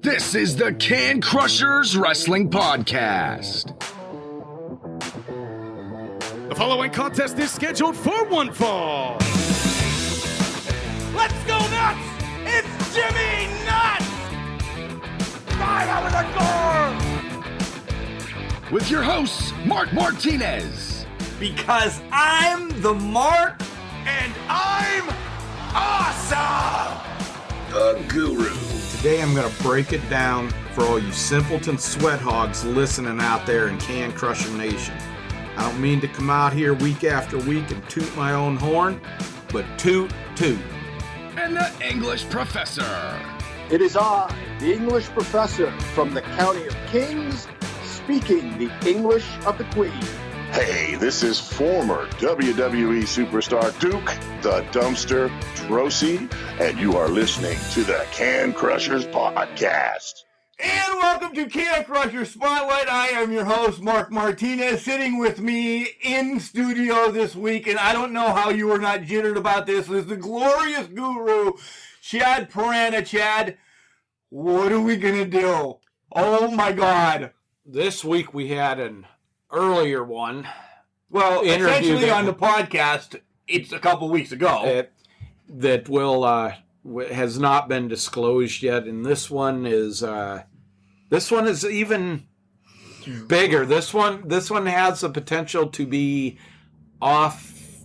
This is the Can Crushers Wrestling Podcast. The following contest is scheduled for one fall. Let's go nuts! It's Jimmy Nuts! Right out of the door! With your hosts, Mark Martinez. Because I'm the Mark and I'm awesome! The Guru. Today I'm going to break it down for all you simpleton sweat hogs listening out there in Can Crusher Nation. I don't mean to come out here week after week and toot my own horn, but toot. And the English Professor. It is I, the English professor from the County of Kings, speaking the English of the Queen. Hey, this is former WWE superstar Duke the Dumpster Drosy, and you are listening to the Can Crushers Podcast. And welcome to Can Crusher Spotlight. I am your host, Mark Martinez, sitting with me in studio this week, and I don't know how you were not jittered about this, is the glorious guru, Chad Piranha. Chad, what are we going to do? Oh my God. This week we had an earlier one. Well, Interview essentially that- on the podcast, it's a couple weeks ago. That has not been disclosed yet, and this one is even bigger. This one has the potential to be off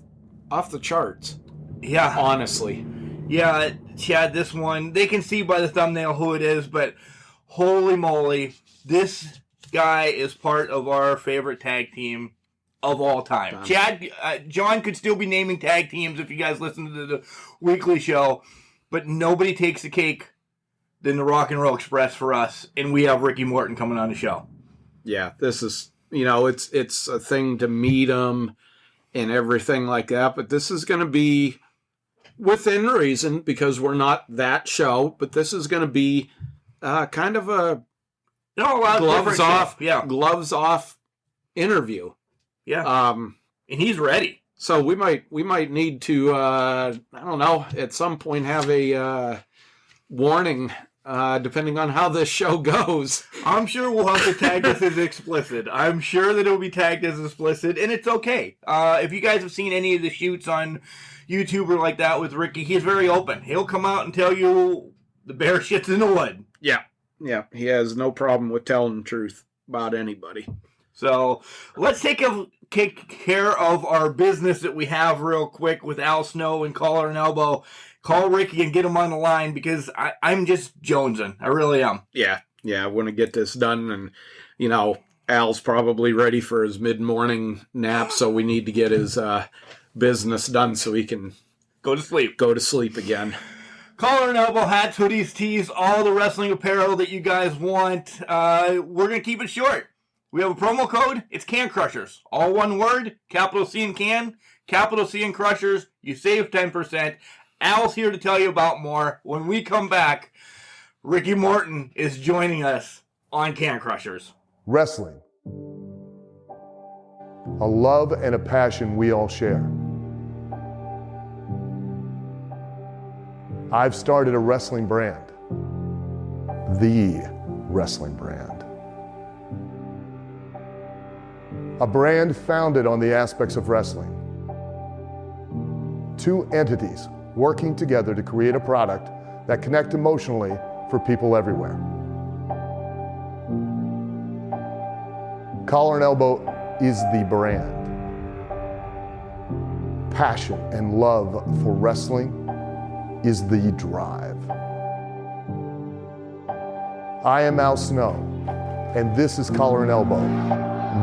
the charts. Yeah. Honestly. Yeah, Chad, this one, they can see by the thumbnail who it is, but holy moly, this guy is part of our favorite tag team of all time. Chad, John could still be naming tag teams if you guys listen to the weekly show, but nobody takes the cake than the Rock and Roll Express for us, and we have Ricky Morton coming on the show. Yeah, this is, it's a thing to meet him and everything like that, but this is going to be within reason because we're not that show, but this is going to be kind of a gloves off interview. Yeah. And he's ready. So we might need to I don't know, at some point have a warning depending on how this show goes. I'm sure we'll have to tag this as explicit. I'm sure that it'll be tagged as explicit, and it's okay. If you guys have seen any of the shoots on YouTube or like that with Ricky, he's very open. He'll come out and tell you the bare shit's in the wood. Yeah, he has no problem with telling the truth about anybody. So let's take care of our business that we have real quick with Al Snow and Collar and Elbow. Call Ricky and get him on the line because I'm just jonesing. I really am. Yeah, I want to get this done. And, Al's probably ready for his mid-morning nap, so we need to get his business done so he can go to sleep again. Collar and Elbow hats, hoodies, tees, all the wrestling apparel that you guys want. We're going to keep it short. We have a promo code. It's Can Crushers. All one word, capital C in Can, capital C in Crushers. You save 10%. Al's here to tell you about more. When we come back, Ricky Morton is joining us on Can Crushers. Wrestling. A love and a passion we all share. I've started a wrestling brand. The wrestling brand. A brand founded on the aspects of wrestling. Two entities working together to create a product that connect emotionally for people everywhere. Collar and Elbow is the brand. Passion and love for wrestling is the drive. I am Al Snow, and this is Collar and Elbow,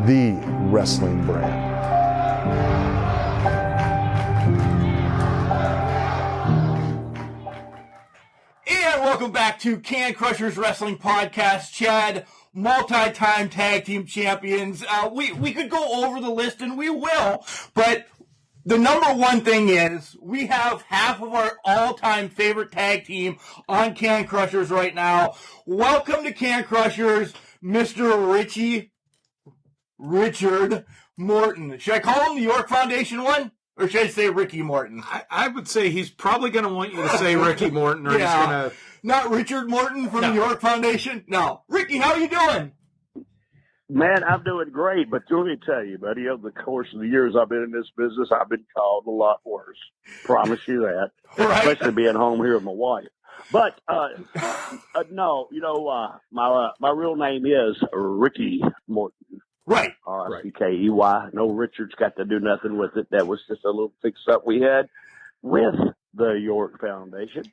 the wrestling brand. And welcome back to Can Crushers Wrestling Podcast. Chad, multi-time tag team champions. We could go over the list, and we will, but the number one thing is we have half of our all-time favorite tag team on Can Crushers right now. Welcome to Can Crushers, Mr. Richard Morton. Should I call him the York Foundation one? Or should I say Ricky Morton? I would say he's probably going to want you to say Ricky Morton, or Yeah. he's going to Not Richard Morton from the York Foundation? No. Ricky, how are you doing? Man, I'm doing great, but let me tell you, buddy, over the course of the years I've been in this business, I've been called a lot worse. Promise you that. Right. Especially being home here with my wife. But, no, my real name is Ricky Morton. Right. R-I-C-K-E-Y. No Richard's got to do nothing with it. That was just a little fix-up we had with the York Foundation.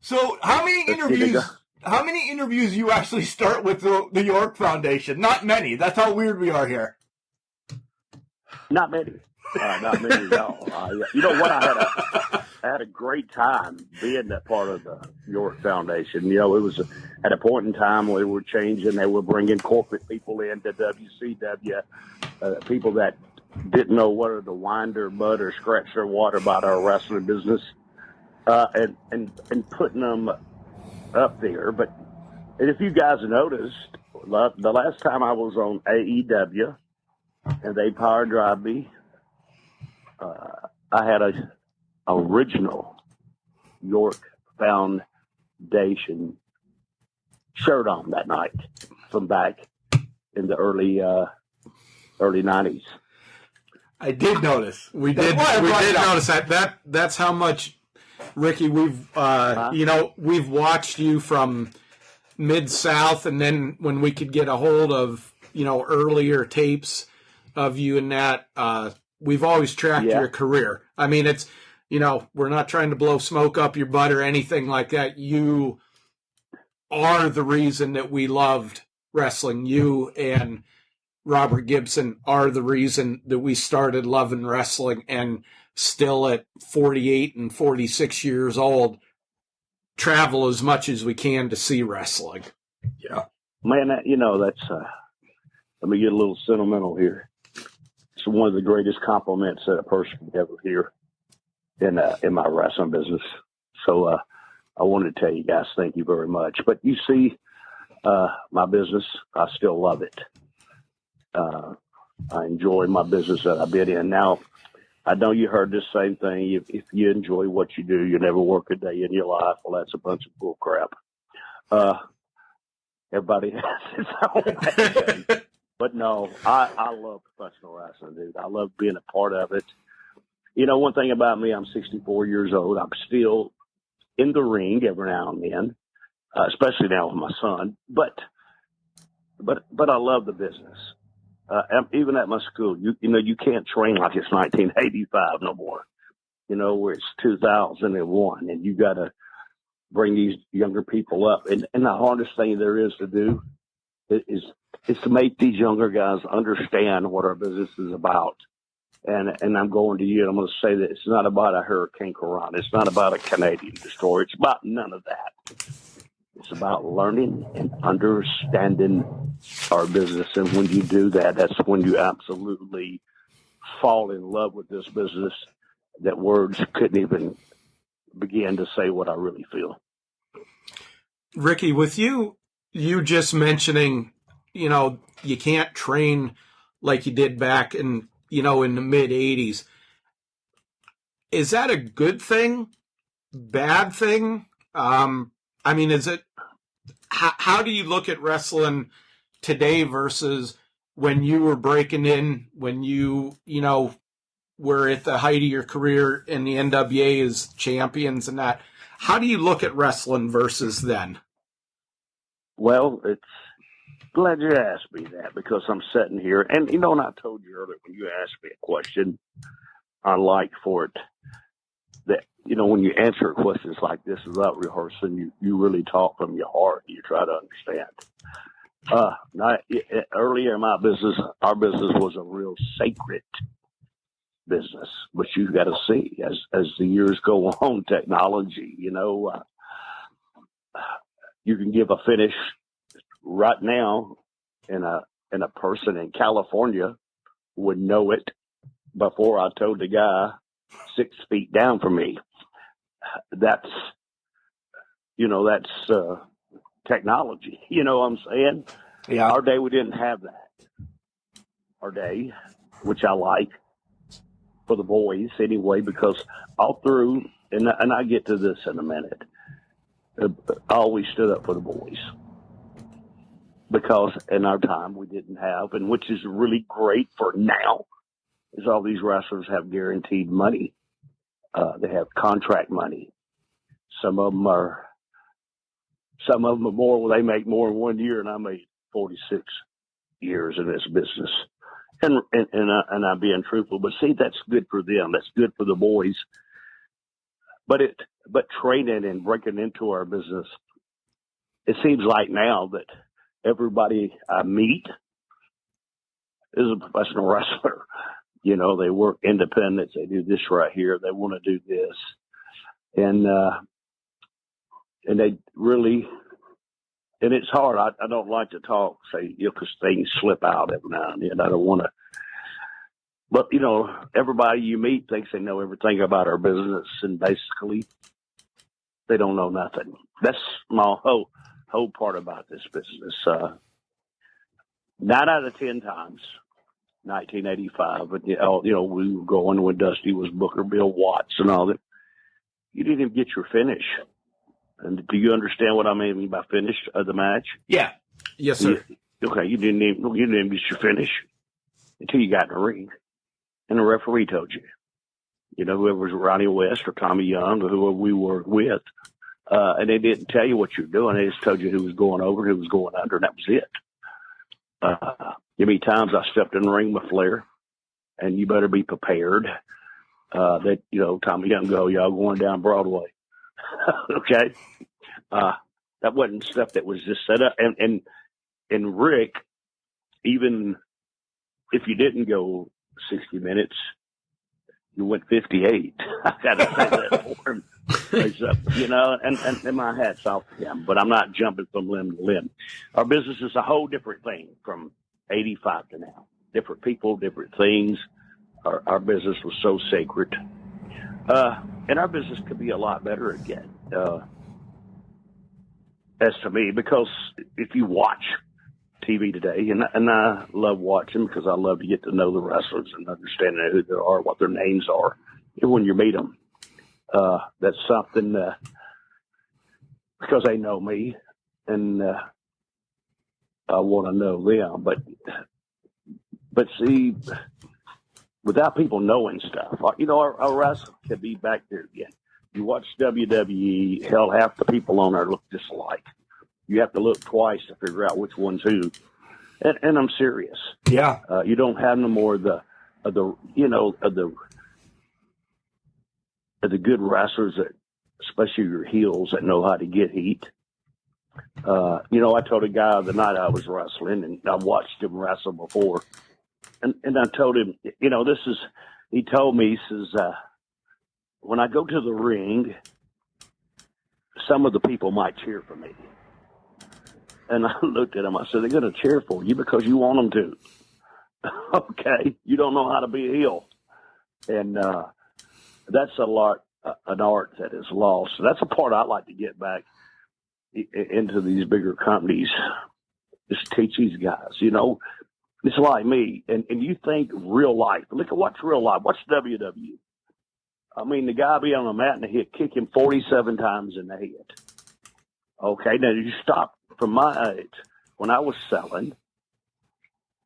So how many interviews? How many interviews you actually start with the York Foundation? Not many. That's how weird we are here. Not many. Not many at all. You know what? I had a great time being that part of the York Foundation. You know, it was at a point in time where they were changing. They were bringing corporate people into WCW, people that didn't know whether to wind their butt or scratch their water about our wrestling business, and putting them up there. But if you guys noticed, the last time I was on AEW and they power drive me, I had a original York Foundation shirt on that night from back in the early 90s. I did notice. We did notice that. That's how much, Ricky, we've we've watched you from Mid-South, and then when we could get a hold of earlier tapes of you and that, we've always tracked your career. I mean, it's we're not trying to blow smoke up your butt or anything like that. You are the reason that we loved wrestling. You and Robert Gibson are the reason that we started loving wrestling, and still at 48 and 46 years old, travel as much as we can to see wrestling. Yeah. Man, that's, let me get a little sentimental here. It's one of the greatest compliments that a person can ever hear in my wrestling business. So, I wanted to tell you guys, thank you very much. But you see, my business, I still love it. I enjoy my business that I've been in. Now, I know you heard this same thing. If you enjoy what you do, you never work a day in your life. Well, that's a bunch of bull crap. Everybody has his own passion. But no, I love professional wrestling, dude. I love being a part of it. One thing about me, I'm 64 years old. I'm still in the ring every now and then, especially now with my son. But I love the business. Even at my school, you can't train like it's 1985 no more. Where it's 2001, and you got to bring these younger people up. And the hardest thing there is to do is to make these younger guys understand what our business is about. And I'm going to you, and I'm going to say that it's not about a Hurricane Corona. It's not about a Canadian destroyer. It's about none of that. It's about learning and understanding our business. And when you do that, that's when you absolutely fall in love with this business that words couldn't even begin to say what I really feel. Ricky, with you just mentioning, you can't train like you did back in the mid 80s. Is that a good thing? Bad thing? I mean, is it, how do you look at wrestling today versus when you were breaking in, when you were at the height of your career in the NWA as champions and that? How do you look at wrestling versus then? Well, it's glad you asked me that, because I'm sitting here and, and I told you earlier when you asked me a question, I like for it that, when you answer questions like this without rehearsing, you really talk from your heart. You try to understand. Earlier in my business, our business was a real sacred business, but you've got to see as the years go on, technology, you can give a finish right now, and a person in California would know it before I told the guy 6 feet down from me. That's technology. You know what I'm saying? Yeah. Our day, we didn't have that. Our day, which I like for the boys anyway, because all through, and I get to this in a minute, always stood up for the boys. Because in our time we didn't have, and which is really great for now, is all these wrestlers have guaranteed money. They have contract money. Some of them are more. They make more in 1 year, and I made 46 years in this business. And I'm being truthful, but see, that's good for them. That's good for the boys. But training and breaking into our business, it seems like now that everybody I meet is a professional wrestler. You know, they work independent. They do this right here. They want to do this, and they really. And it's hard. I don't like to talk, say, because things slip out every now and then. I don't want to. But, everybody you meet thinks they know everything about our business, and basically they don't know nothing. That's my whole part about this business. 9 out of 10 times, 1985, but, we were going when Dusty was Booker, Bill Watts, and all that. You didn't even get your finish. And do you understand what I mean by finish of the match? Yeah. Yes, sir. Okay, you didn't even get your finish until you got in the ring, and the referee told you. Whoever was Ronnie West or Tommy Young or whoever we were with, and they didn't tell you what you're doing. They just told you who was going over, who was going under, and that was it. How many times I stepped in the ring with Flair, and you better be prepared that Tommy Young y'all going down Broadway. Okay. That wasn't stuff that was just set up. And Rick, even if you didn't go 60 minutes, you went 58. I got to say that for him. And my hat's off to him, but I'm not jumping from limb to limb. Our business is a whole different thing from 85 to now. Different people, different things. Our business was so sacred. And our business could be a lot better again, as to me, because if you watch TV today, and I love watching because I love to get to know the wrestlers and understand who they are, what their names are, and when you meet them, that's something because they know me, and I want to know them. But see, without people knowing stuff, our wrestling could be back there again. You watch WWE, hell, half the people on there look just alike. You have to look twice to figure out which one's who. And I'm serious. Yeah. You don't have no more of the good wrestlers that, especially your heels, that know how to get heat. I told a guy the night I was wrestling, and I watched him wrestle before. And I told him, he told me, he says, when I go to the ring, some of the people might cheer for me. And I looked at him, I said, they're going to cheer for you because you want them to. Okay, you don't know how to be a heel. And that's an art that is lost. So that's a part I'd like to get back into these bigger companies, just teach these guys, It's like me, and you think real life. Look at what's real life. What's WWE? I mean, the guy be on the mat and they kick him 47 times in the head. Okay, now you stop from my age. When I was selling,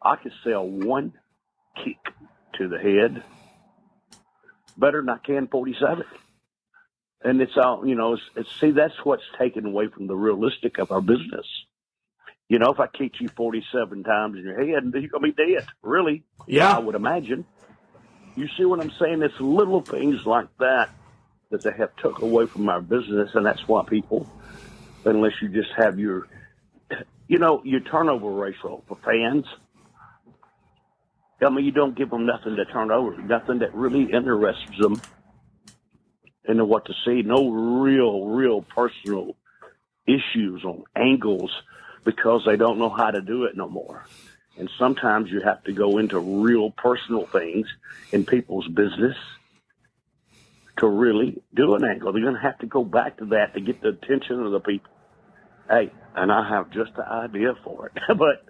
I could sell one kick to the head better than I can 47. And it's all, see, that's what's taken away from the realistic of our business. If I kick you 47 times in your head, you're going to be dead. Really? Yeah. I would imagine. You see what I'm saying? It's little things like that they have took away from our business, and that's why people, unless you just have your turnover ratio for fans, you don't give them nothing to turn over, nothing that really interests them into what to see. No real personal issues on angles, because they don't know how to do it no more. And sometimes you have to go into real personal things in people's business to really do an angle. You're going to have to go back to that to get the attention of the people. Hey, and I have just the idea for it. but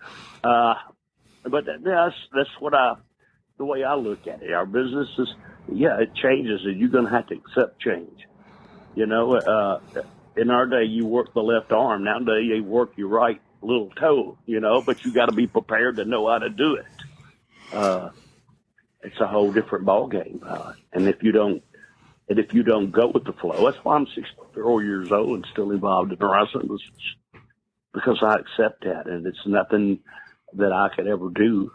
that's what the way I look at it. Our business is, it changes, and you're going to have to accept change. in our day, you work the left arm. Nowadays, you work your right little toe, but you got to be prepared to know how to do it. It's a whole different ball game. And if you don't go with the flow, that's why I'm 64 years old and still involved in wrestling, because I accept that. And it's nothing that I could ever do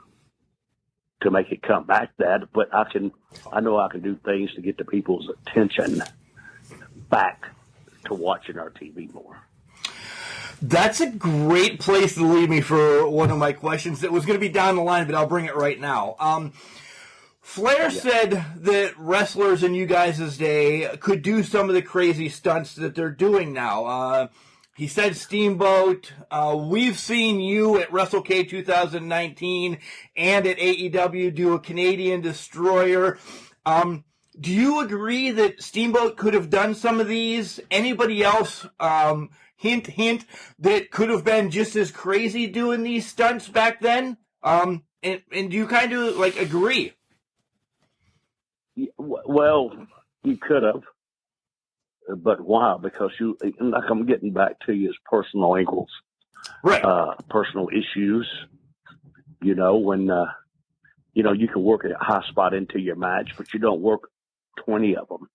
to make it come back that, but I know I can do things to get the people's attention back to watching our TV more. That's a great place to lead me for one of my questions that was going to be down the line, but I'll bring it right now. Flair said that wrestlers in you guys' day could do some of the crazy stunts that they're doing now. He said Steamboat. We've seen you at WrestleCade 2019 and at AEW do a Canadian Destroyer. Do you agree that Steamboat could have done some of these? Anybody else, hint, that could have been just as crazy doing these stunts back then? And do you kind of agree? Well, you could have, but why? Because I'm getting back to you, as personal angles, right? Personal issues. When you can work a high spot into your match, but you don't work 20 of them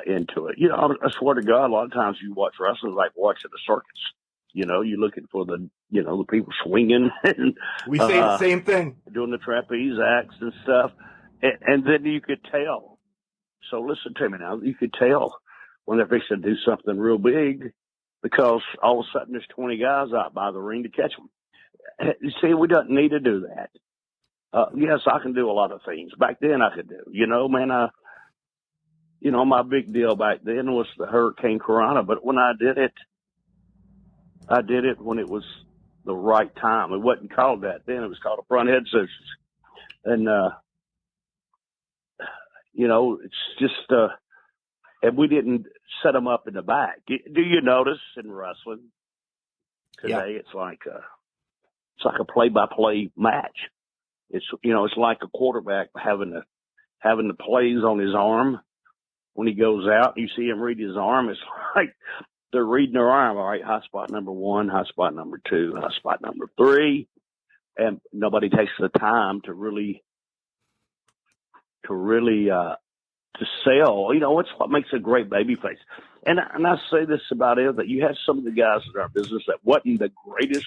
into it. I swear to God, a lot of times you watch wrestling like watching a circus. You're looking for the people swinging. And, we say the same thing. Doing the trapeze acts and stuff. And then you could tell. So listen to me now. You could tell when they're fixing to do something real big, because all of a sudden there's 20 guys out by the ring to catch them. You see, we don't need to do that. Yes, I can do a lot of things. Back then I could do. My big deal back then was the Hurricane Corona. But when I did it when it was the right time. It wasn't called that then. It was called a front head scissors. And, it's just, and we didn't set them up in the back. Do you notice in wrestling today, It's like a play-by-play match. It's like a quarterback having the plays on his arm when he goes out. You see him read his arm. It's like they're reading their arm. All right, high spot number 1, high spot number 2, high spot number 3, and nobody takes the time to really to sell. It's what makes a great babyface. And I say this about it, that you have some of the guys in our business that wasn't the greatest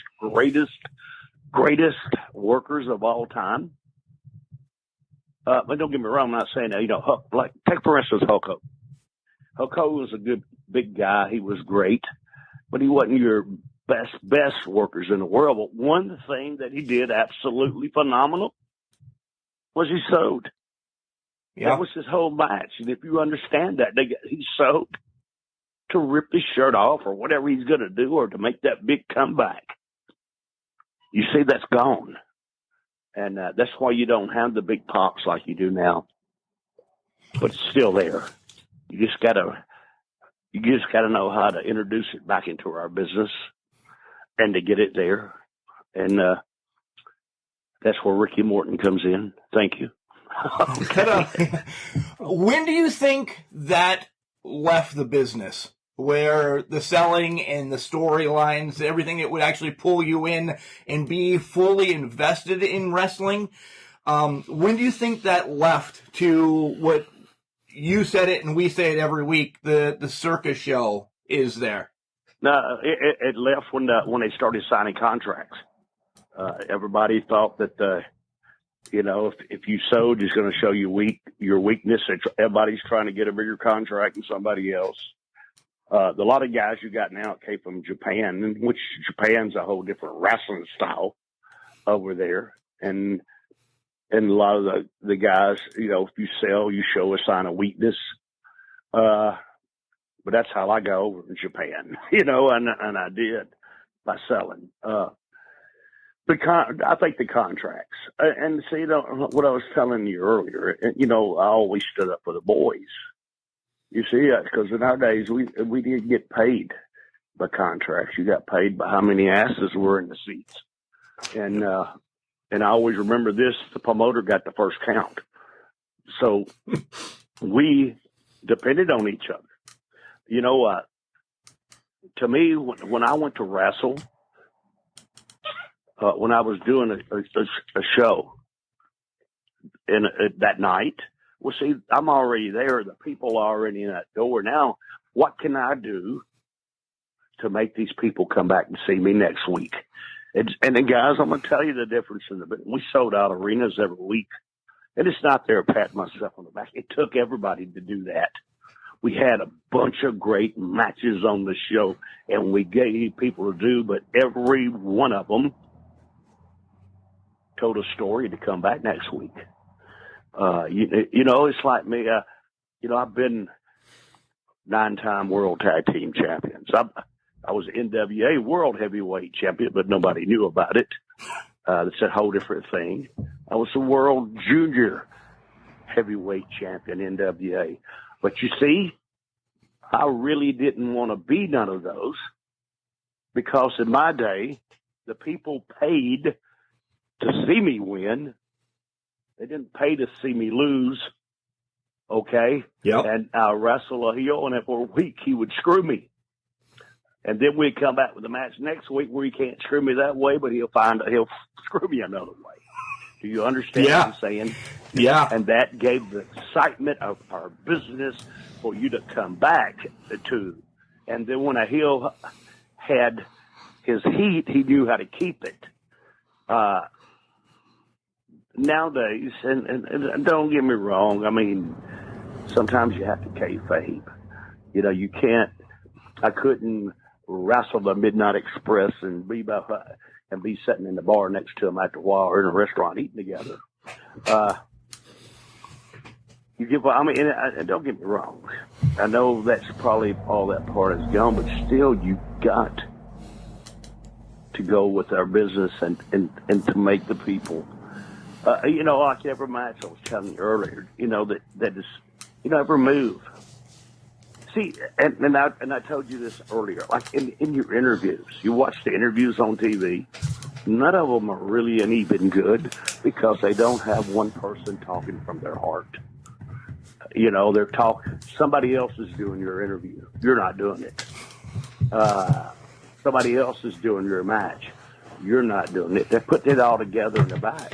workers of all time. But don't get me wrong, I'm not saying that. Take for instance Hulk Hogan. Hulk Hogan was a good big guy. He was great, but he wasn't your best workers in the world. But one thing that he did absolutely phenomenal was he sewed. Yeah. That was his whole match. And if you understand that, he sewed to rip his shirt off or whatever he's going to do, or to make that big comeback. You see, that's gone. And that's why you don't have the big pops like you do now. But it's still there. You just gotta know how to introduce it back into our business and to get it there. And that's where Ricky Morton comes in. Thank you. When do you think that left the business, where the selling and the storylines, everything that would actually pull you in and be fully invested in wrestling? When do you think that left to what you said it and we say it every week, the circus show is there? No, it left when they started signing contracts. Everybody thought that if you sold, it's going to show your weakness. Everybody's trying to get a bigger contract than somebody else. A lot of guys you got now came from Japan, which Japan's a whole different wrestling style over there. And a lot of the guys, if you sell, you show a sign of weakness. But that's how I got over in Japan, and I did by selling. I think the contracts, and see, what I was telling you earlier, I always stood up for the boys. You see, because in our days, we didn't get paid by contracts. You got paid by how many asses were in the seats. And I always remember this, the promoter got the first count. So we depended on each other. to me, when I went to wrestle, when I was doing a show that night, well, see, I'm already there. The people are already in that door. Now, what can I do to make these people come back and see me next week? And then, guys, I'm going to tell you the difference we sold out arenas every week. And it's not there patting myself on the back. It took everybody to do that. We had a bunch of great matches on the show, and we gave people to do, but every one of them told a story to come back next week. It's like me. I've been 9-time world tag team champions. I was NWA world heavyweight champion, but nobody knew about it. It's a whole different thing. I was the world junior heavyweight champion, NWA. But you see, I really didn't want to be none of those, because in my day, the people paid to see me win. They didn't pay to see me lose. Okay? Yep. And I wrestle a heel, and for a week he would screw me. And then we'd come back with a match next week where he can't screw me that way, but he'll screw me another way. Do you understand what I'm saying? Yeah. And that gave the excitement of our business for you to come back to. And then when a heel had his heat, he knew how to keep it. Nowadays, and don't get me wrong, I mean, sometimes you have to kayfabe. You can't. I couldn't wrestle the Midnight Express and be sitting in the bar next to him after a while, or in a restaurant eating together. Don't get me wrong. I know that's probably all that part is gone, but still, you got to go with our business and to make the people. Like every match I was telling you earlier, that is, every move. See, and I told you this earlier, like in your interviews, you watch the interviews on TV, none of them are really even good because they don't have one person talking from their heart. They're talking, somebody else is doing your interview. You're not doing it. Somebody else is doing your match. You're not doing it. They're putting it all together in the back.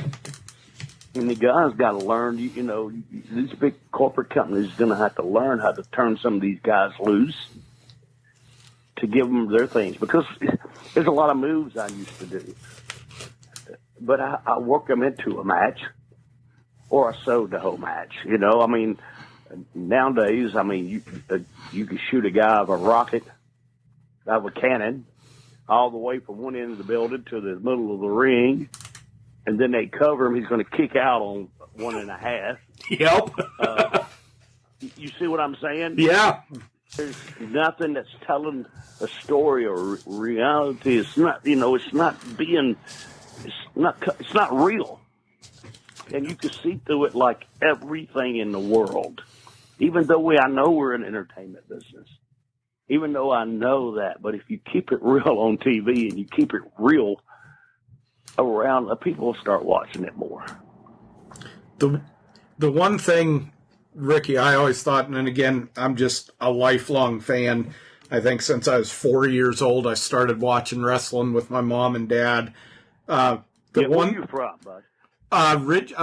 And the guys got to learn, these big corporate companies are going to have to learn how to turn some of these guys loose to give them their things. Because there's a lot of moves I used to do. But I work them into a match, or I sewed the whole match. Nowadays, you can shoot a guy of a rocket, out of a cannon, all the way from one end of the building to the middle of the ring. And then they cover him. He's going to kick out on 1.5. Yep. You see what I'm saying? Yeah. There's nothing that's telling a story or reality. It's not, it's not real. And you can see through it like everything in the world. Even though I know we're in entertainment business. Even though I know that. But if you keep it real on TV and you keep it real around, people will start watching it more. The one thing, Ricky, I always thought, and again, I'm just a lifelong fan. I think since I was 4 years old, I started watching wrestling with my mom and dad. Where are you from, bud? A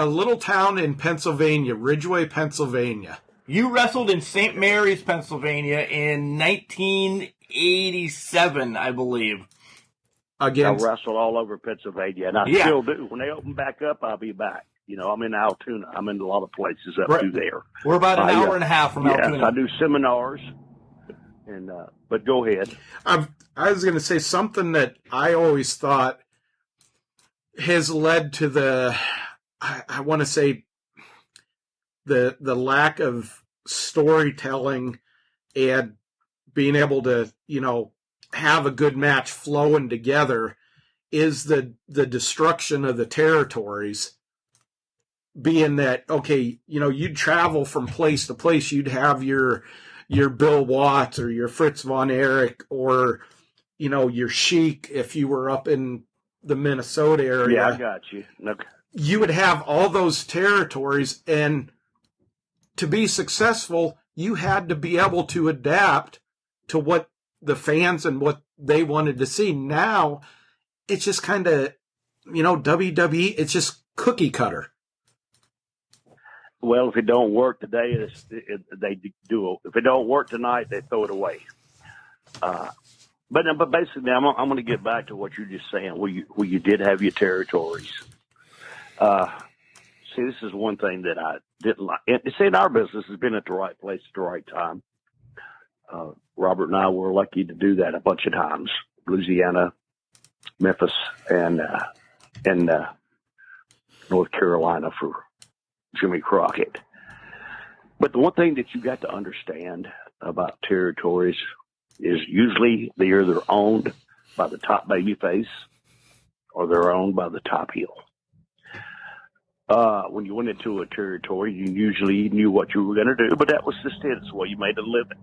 little town in Pennsylvania, Ridgeway, Pennsylvania. You wrestled in St. Mary's, Pennsylvania in 1987, I believe. I wrestled all over Pennsylvania, and I still do. When they open back up, I'll be back. I'm in Altoona. I'm in a lot of places up through there. We're about an hour and a half from Altoona. I do seminars, but go ahead. I was going to say something that I always thought has led to I want to say the lack of storytelling and being able to, have a good match flowing together is the destruction of the territories. Being that, okay, you'd travel from place to place. You'd have your Bill Watts or your Fritz von Erich or, your Sheik if you were up in the Minnesota area. Yeah, I got you. Okay. You would have all those territories, and to be successful, you had to be able to adapt to what the fans and what they wanted to see. Now it's just kind of, WWE, it's just cookie cutter. Well, if it don't work today, they do it. If it don't work tonight, they throw it away. But basically, I'm going to get back to what you're just saying, where you did have your territories. See, this is one thing that I didn't like. See, in our business, has been at the right place at the right time. Robert and I were lucky to do that a bunch of times. Louisiana, Memphis, and North Carolina for Jimmy Crockett. But the one thing that you got to understand about territories is usually they're either owned by the top babyface or they're owned by the top heel. When you went into a territory, you usually knew what you were going to do, but that was just it. It's the way you made a living.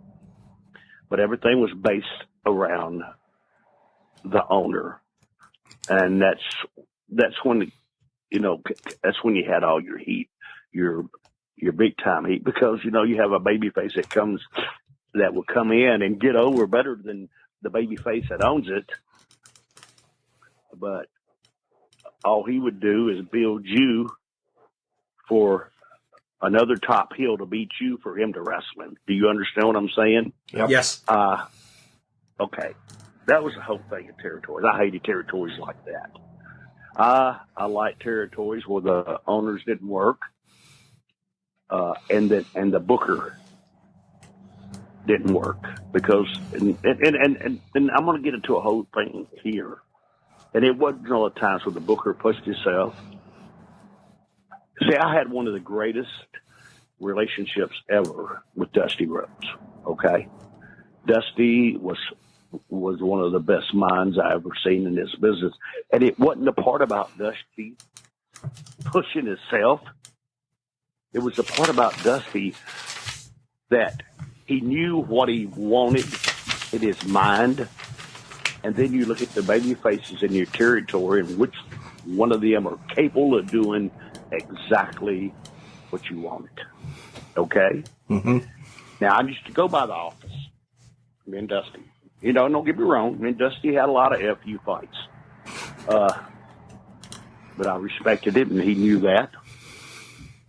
But everything was based around the owner. And that's when, that's when you had all your heat, your big time heat, because, you have a baby face that will come in and get over better than the baby face that owns it. But all he would do is build you for another top heel to beat you for him to wrestle him. Do you understand what I'm saying? Yep. Yes. Okay. That was the whole thing of territories. I hated territories like that. I like territories where the owners didn't work, and the booker didn't work, because and I'm going to get into a whole thing here, and it wasn't all the times where the booker pushed himself. See, I had one of the greatest relationships ever with Dusty Rhodes. Okay, Dusty was one of the best minds I ever seen in this business. And it wasn't the part about Dusty pushing himself. It was the part about Dusty that he knew what he wanted in his mind. And then you look at the baby faces in your territory and which one of them are capable of doing exactly what you wanted. Okay? Mm-hmm. Now, I used to go by the office, me and Dusty. Don't get me wrong. I mean, Dusty had a lot of FU fights. But I respected him, and he knew that.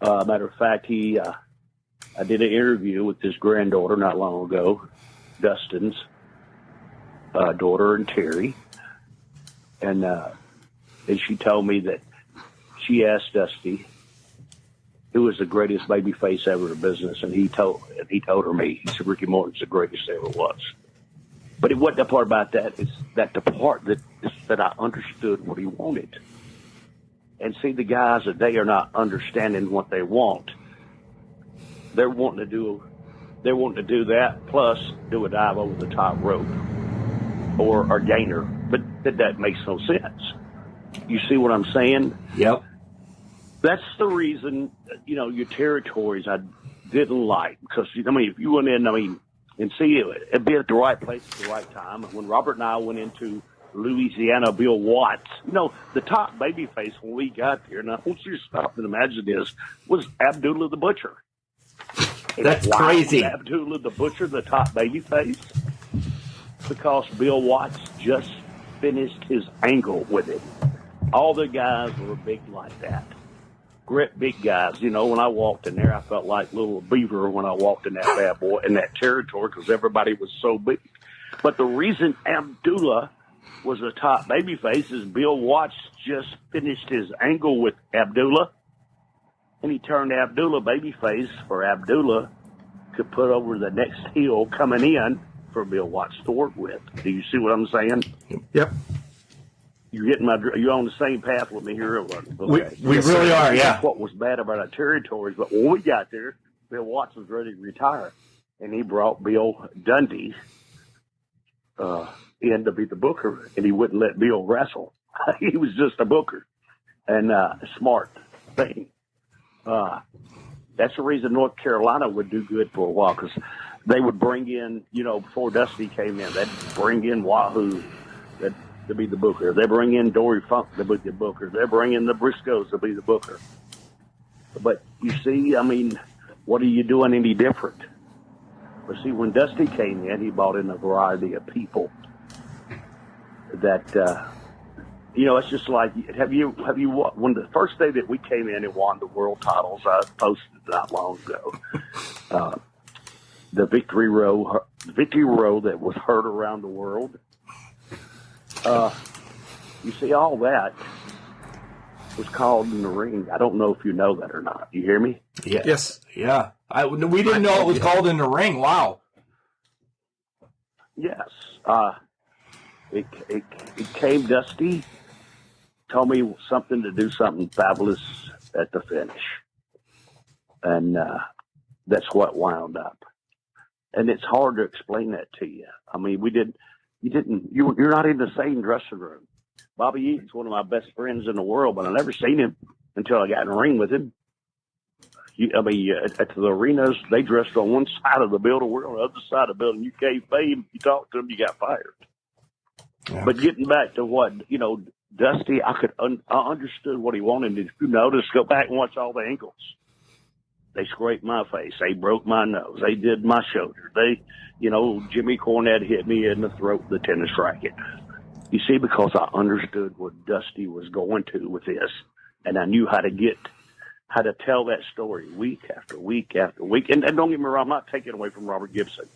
Matter of fact, I did an interview with his granddaughter not long ago, Dustin's daughter, and Terry. And she told me that she asked Dusty who was the greatest baby face ever in business, and he told her me. He said Ricky Morton's the greatest there ever was. But it wasn't the part about that. It's that the part that I understood what he wanted. And see, the guys today are not understanding what they want. They're wanting to do that, plus do a dive over the top rope or a gainer. But that makes no sense. You see what I'm saying? Yep. That's the reason, your territories I didn't like. Because, if you went in, and see, it'd be at the right place at the right time. When Robert and I went into Louisiana, Bill Watts, the top babyface when we got there, and I want you to stop and imagine this, was Abdullah the Butcher. That's crazy. Abdullah the Butcher, the top babyface, because Bill Watts just finished his angle with it. All the guys were big like that. Great big guys. When I walked in there, I felt like little beaver when I walked in that bad boy, in that territory, because everybody was so big. But the reason Abdullah was the top babyface is Bill Watts just finished his angle with Abdullah, and he turned Abdullah babyface for Abdullah to put over the next heel coming in for Bill Watts to work with. Do you see what I'm saying? Yep. You're on the same path with me here. Okay. We really are, yeah. That's what was bad about our territories. But when we got there, Bill Watts was ready to retire, and he brought Bill Dundee in to be the booker, and he wouldn't let Bill wrestle. He was just a booker, and a smart thing. That's the reason North Carolina would do good for a while, because they would bring in, before Dusty came in, they'd bring in Wahoo to be the booker. They bring in Dory Funk to be the booker. They bring in the Briscoes to be the booker. But you see, what are you doing any different? But see, when Dusty came in, he brought in a variety of people that, it's just like, when the first day that we came in and won the world titles, I posted not long ago, the victory row that was heard around the world. You see, all that was called in the ring. I don't know if you know that or not. You hear me? Yes. Yeah. We didn't know it was called in the ring. Wow. Yes. It came Dusty, told me something to do something fabulous at the finish. And that's what wound up. And it's hard to explain that to you. I mean, you're not in the same dressing room. Bobby Eaton's one of my best friends in the world, but I never seen him until I got in the ring with him. At the arenas, they dressed on one side of the building. We're on the other side of the building. You can't pay him. You talk to him, you got fired. Yeah. But getting back to what, Dusty, I understood what he wanted. If you notice, go back and watch all the ankles. They scraped my face. They broke my nose. They did my shoulder. Jimmy Cornette hit me in the throat with the tennis racket. You see, because I understood what Dusty was going to with this, and I knew how to tell that story week after week after week. And don't get me wrong, I'm not taking away from Robert Gibson.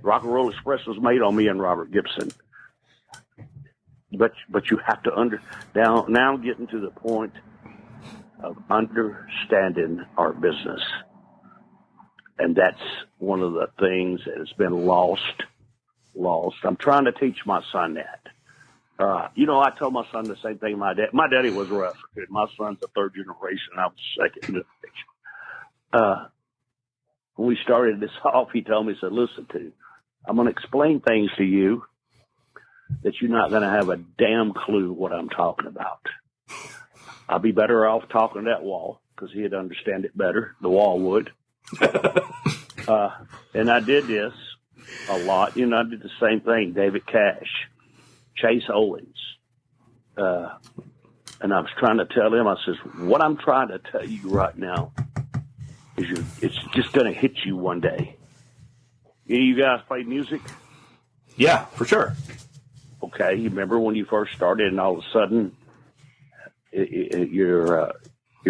Rock and Roll Express was made on me and Robert Gibson. But you have to now I'm getting to the point of understanding our business. And that's one of the things that has been lost. I'm trying to teach my son that. I told my son the same thing. My daddy was a wrestler. My son's a third generation. I was second generation. When we started this off, he told me, he said, listen, I'm going to explain things to you that you're not going to have a damn clue what I'm talking about. I'll be better off talking to that wall because he'd understand it better. The wall would. And I did this a lot. I did the same thing. David Cash, Chase Owens. And I was trying to tell him, I says, what I'm trying to tell you right now is it's just going to hit you one day. You guys play music? Yeah, for sure. Okay, you remember when you first started and all of a sudden your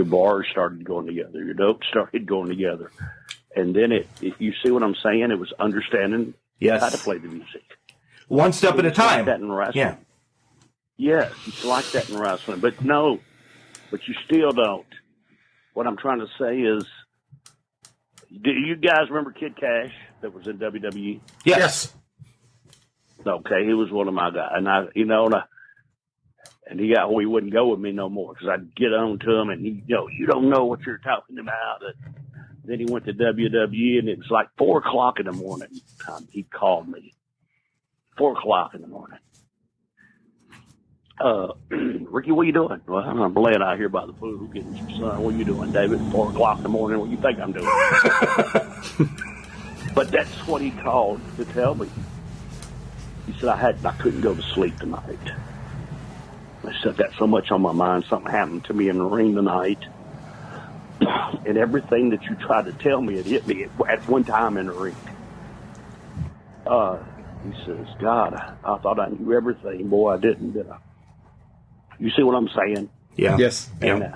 bars started going together, your notes started going together. And then if you see what I'm saying, it was understanding how to play the music. One step at a time. Like that in wrestling. Yeah. Yes, it's like that in wrestling. But no, you still don't. What I'm trying to say is, do you guys remember Kid Cash that was in WWE? Yes. Okay, he was one of my guys. And and he wouldn't go with me no more because I'd get on to him and you don't know what you're talking about. And then he went to WWE and it was like 4:00 in the morning. He called me. 4:00 in the morning. Ricky, what are you doing? Well, I'm laying out here by the pool getting some sun. What are you doing, David? 4:00 in the morning. What do you think I'm doing? But that's what he called to tell me. He said I couldn't go to sleep tonight. I said, got so much on my mind. Something happened to me in the ring tonight. And everything that you tried to tell me, it hit me at one time in the ring. He says, God, I thought I knew everything. Boy, I didn't, did I? You see what I'm saying? Yeah. Yes. And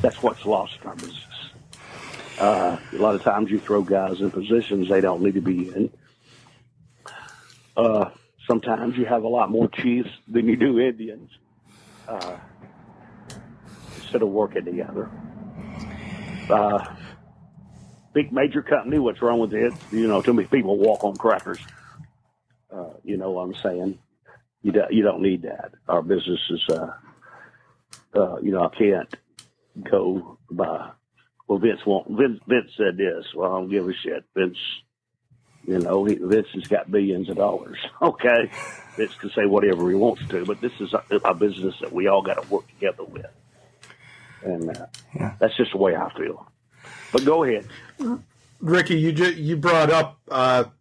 that's what's lost in our business. A lot of times you throw guys in positions they don't need to be in. Sometimes you have a lot more Chiefs than you do Indians instead of working together. Big major company, what's wrong with it? Too many people walk on crackers. You know what I'm saying? You don't need that. Our business is, I can't go by. Well, Vince said this. Well, I don't give a shit. Vince has got billions of dollars. Okay, Vince can say whatever he wants to, but this is a business that we all got to work together with, and that's just the way I feel. But go ahead, Ricky. You brought up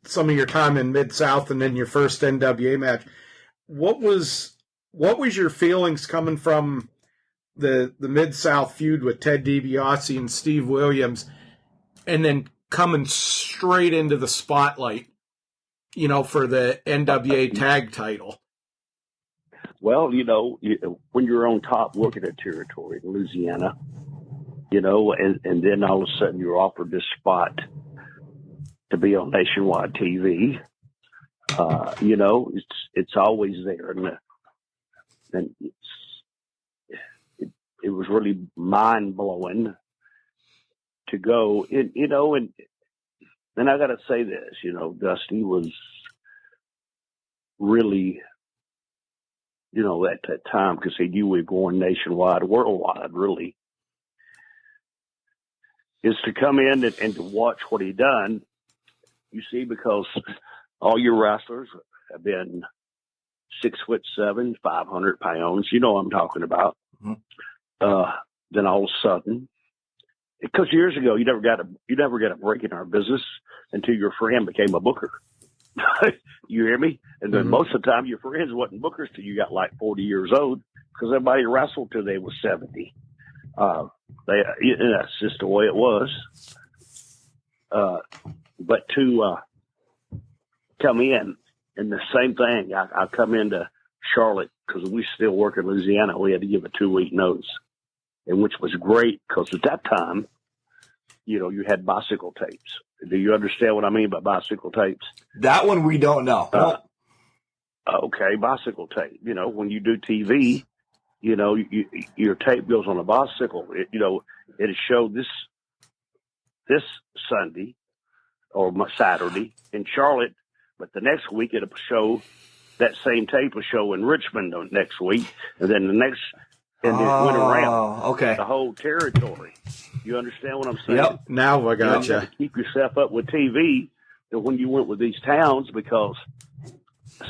some of your time in Mid-South and then your first NWA match. What was your feelings coming from the Mid-South feud with Ted DiBiase and Steve Williams, and then coming straight into the spotlight, you know, for the NWA tag title. Well, you know, when you're on top looking at territory in Louisiana, you know, and then all of a sudden you're offered this spot to be on nationwide TV, you know, it's always there. And it was really mind-blowing to go, you know, and I got to say this, you know, Dusty was really, you know, at that time, because he knew we were going nationwide, worldwide, really, is to come in and to watch what he done. You see, because all your wrestlers have been 6'7", 500 pounds. You know what I'm talking about. Mm-hmm. Then all of a sudden, because years ago you never got a break in our business until your friend became a booker. You hear me? And then most of the time your friends wasn't bookers till you got like 40 years old, because everybody wrestled till they was 70. That's just the way it was. But to come in, and the same thing, I come into Charlotte because we still work in Louisiana. We had to give a 2-week notice, and which was great because at that time, you know, you had bicycle tapes. Do you understand what I mean by bicycle tapes? That one we don't know. Okay, bicycle tape. You know, when you do TV, you know, your tape goes on a bicycle. You know, it'll show this Sunday or Saturday in Charlotte, but the next week it'll show that same tape will show in Richmond next week, and then the next, and it went around the whole territory. You understand what I'm saying? Yep. Now I got you have to keep yourself up with TV when you went with these towns, because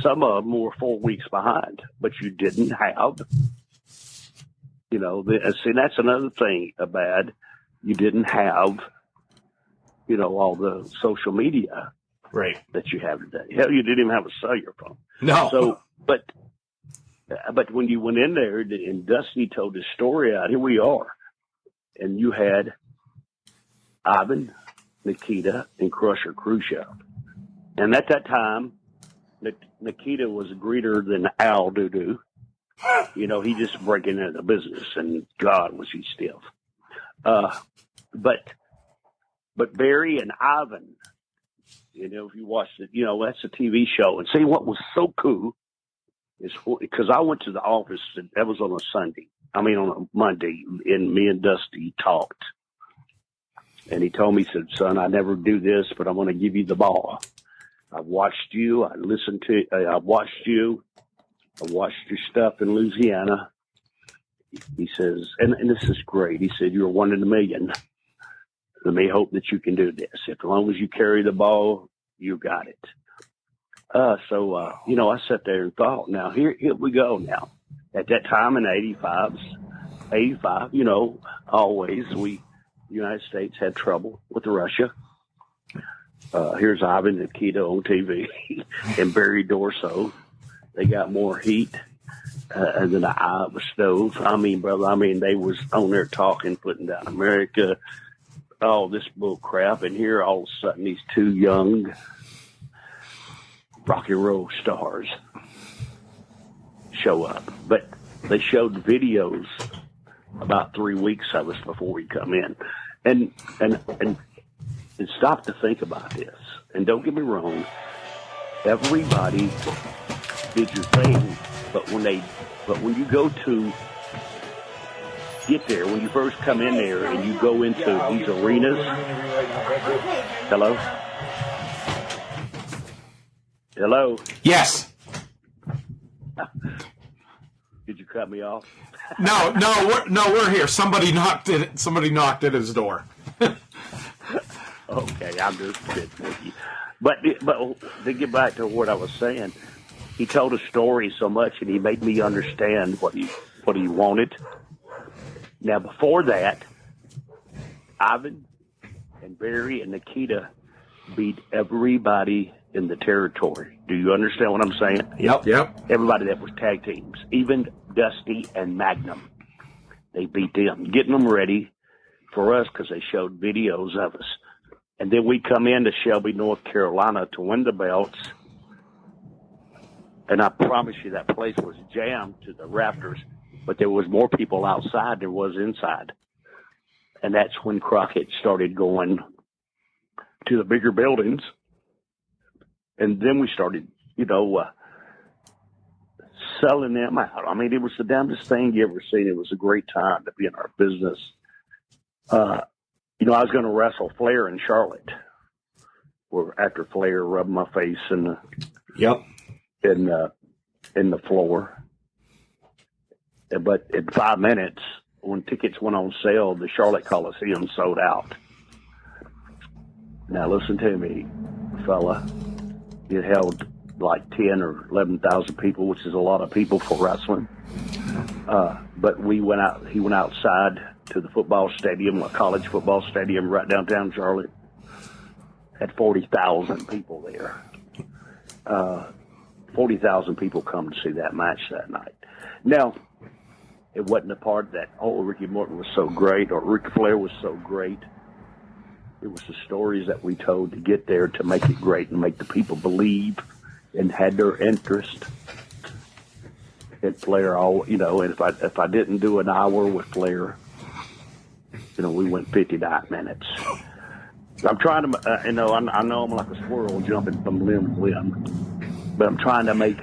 some of them were 4 weeks behind, but you didn't have, you know, see, that's another thing bad. You didn't have, you know, all the social media that you have today. Hell, you didn't even have a cellular phone. No. So, but when you went in there and Dusty told his story out, here we are. And you had Ivan, Nikita, and Crusher Khrushchev. And at that time, Nikita was greater than Al Doodoo. You know, he just breaking into the business, and God, was he stiff. But Barry and Ivan, you know, if you watched it, you know, that's a TV show. And see, what was so cool is, because I went to the office, and that was on a Sunday. I mean, on a Monday, and me and Dusty talked. And he told me, he said, son, I never do this, but I'm going to give you the ball. I've watched you. I watched you. I watched your stuff in Louisiana. He says, and this is great. He said, you're 1 in a million. Let me hope that you can do this. As long as you carry the ball, you got it. So, you know, I sat there and thought, now here we go now. At that time in 85, you know, always the United States had trouble with Russia. Here's Ivan Nikita on TV and Barry Dorso. They got more heat than the eye of a stove. I mean, brother, they was on there talking, putting down America, all this bull crap. And here all of a sudden these two young rock and roll stars show up. But they showed videos about 3 weeks of us before we come in. And stop to think about this. And don't get me wrong, everybody did your thing, but when you go to get there, when you first come in there and you go into these arenas, hello? Yes. Did you cut me off? No, we're here. Somebody knocked at his door. Okay, I'm just kidding with you. But to get back to what I was saying, he told a story so much, and he made me understand what he wanted. Now, before that, Ivan and Barry and Nikita beat everybody in the territory. Do you understand what I'm saying? Yep. Everybody that was tag teams, even Dusty and Magnum, they beat them, getting them ready for us because they showed videos of us. And then we come into Shelby, North Carolina to win the belts. And I promise you that place was jammed to the rafters, but there was more people outside than there was inside. And that's when Crockett started going to the bigger buildings. And then we started, selling them out. I mean, it was the damnedest thing you ever seen. It was a great time to be in our business. I was going to wrestle Flair in Charlotte, where after Flair rubbed my face in the floor. But in 5 minutes, when tickets went on sale, the Charlotte Coliseum sold out. Now listen to me, fella. It held like 10 or 11,000 people, which is a lot of people for wrestling. But he went outside to the football stadium, a college football stadium right downtown Charlotte. Had 40,000 people there. 40,000 people come to see that match that night. Now, it wasn't a part that, Ricky Morton was so great or Ric Flair was so great. It was the stories that we told to get there to make it great and make the people believe and had their interest. And Flair, and if I didn't do an hour with Flair, we went 59 minutes. I'm trying to, I know I'm like a squirrel jumping from limb to limb, but I'm trying to make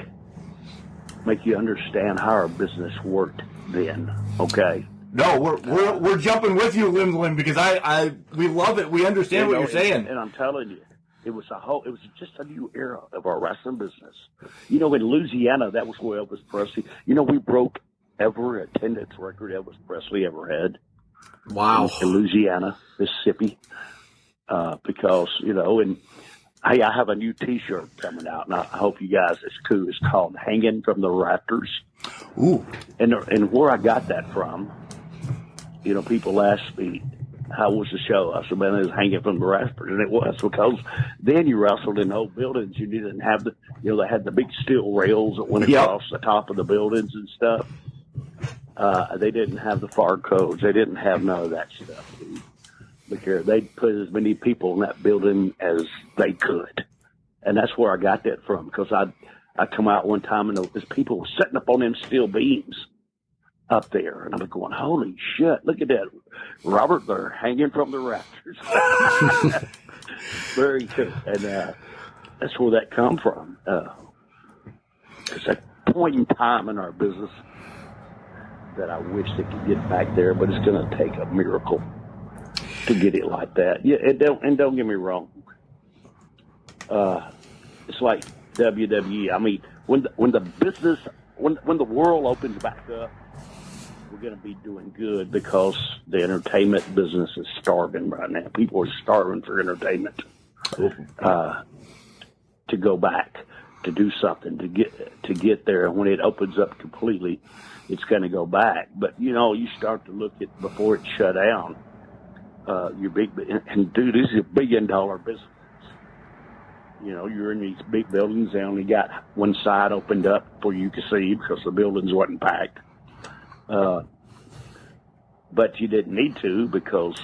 you understand how our business worked then. Okay. No, we're jumping with you limb to limb because we love it. We understand what you're saying. And I'm telling you, it was just a new era of our wrestling business. In Louisiana, that was where Elvis Presley, we broke every attendance record Elvis Presley ever had. Wow. In Louisiana, Mississippi. Because, and hey, I have a new T-shirt coming out, and I hope you guys, it's cool. It's called Hanging from the Rafters. Ooh. And where I got that from, people ask me, how was the show? I said, man, it was hanging from the rafters. And it was because then you wrestled in old buildings. You didn't have they had the big steel rails that went across the top of the buildings and stuff. They didn't have the fire codes. They didn't have none of that stuff. Because they'd put as many people in that building as they could. And that's where I got that from. Because I come out one time and there's people were sitting up on them steel beams up there. And I'm going, holy shit, look at that. Robert, they're hanging from the rafters. Very cool. And that's where that come from. It's a point in time in our business that I wish they could get back there, but it's going to take a miracle to get it like that. Yeah, and don't get me wrong. It's like WWE. I mean, when the world opens back up, we're going to be doing good because the entertainment business is starving right now. People are starving for entertainment. To go back, to do something, to get there. When it opens up completely, it's going to go back. But you start to look at before it shut down. Your big and dude, this is a $1 billion business. You're in these big buildings. They only got one side opened up for you to see because the buildings wasn't packed. But you didn't need to because,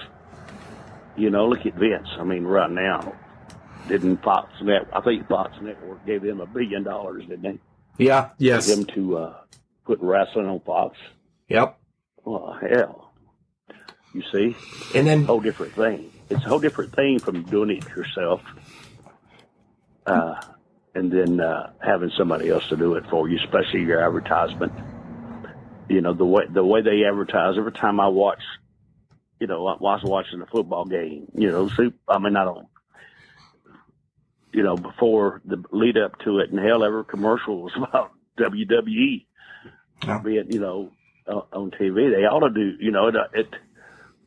look at Vince. I mean, right now, didn't Fox Network? I think Fox Network gave him $1 billion, didn't they? Yeah. Yes. For him to put wrestling on Fox. Yep. Oh hell. You see? And then whole different thing. It's a whole different thing from doing it yourself, and then having somebody else to do it for you, especially your advertisement. The way they advertise. Every time I watch, I was watching a football game. Before the lead up to it, and hell, every commercial was about WWE. Being, on TV, they ought to do.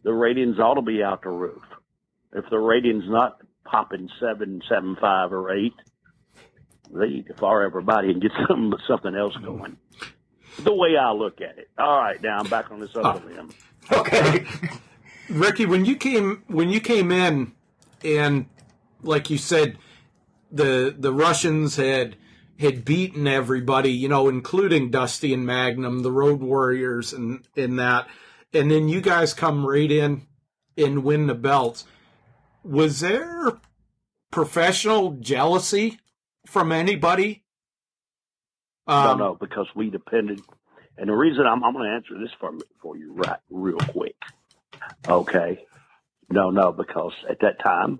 The ratings ought to be out the roof. If the ratings not popping 7, 7.5, or 8, they need to fire everybody and get something else going. The way I look at it. All right, now I'm back on this other limb. Okay, Ricky, when you came in, and like you said, the Russians had beaten everybody, including Dusty and Magnum, the Road Warriors, and that. And then you guys come right in and win the belts. Was there professional jealousy from anybody? No, because we depended. And the reason I'm going to answer this for you right real quick. Okay. No, because at that time,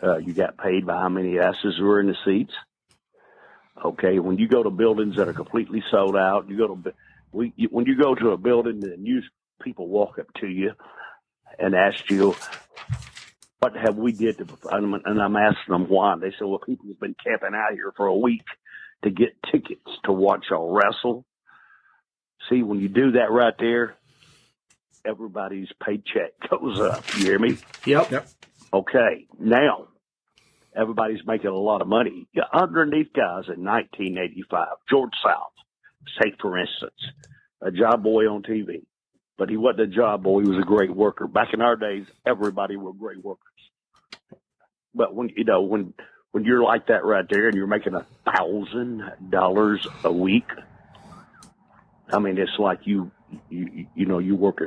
you got paid by how many asses were in the seats. Okay. When you go to buildings that are completely sold out, when you go to a building and people walk up to you and ask you, what have we did to, and I'm asking them why. They say, well, people have been camping out here for a week to get tickets to watch y'all wrestle. See, when you do that right there, everybody's paycheck goes up. You hear me? Yep. Okay. Now, everybody's making a lot of money. Underneath guys in 1985, George South, say for instance, a job boy on TV. But he wasn't a job boy. He was a great worker. Back in our days, everybody were great workers. But when you're like that right there and you're making $1,000 a week, I mean, it's like you work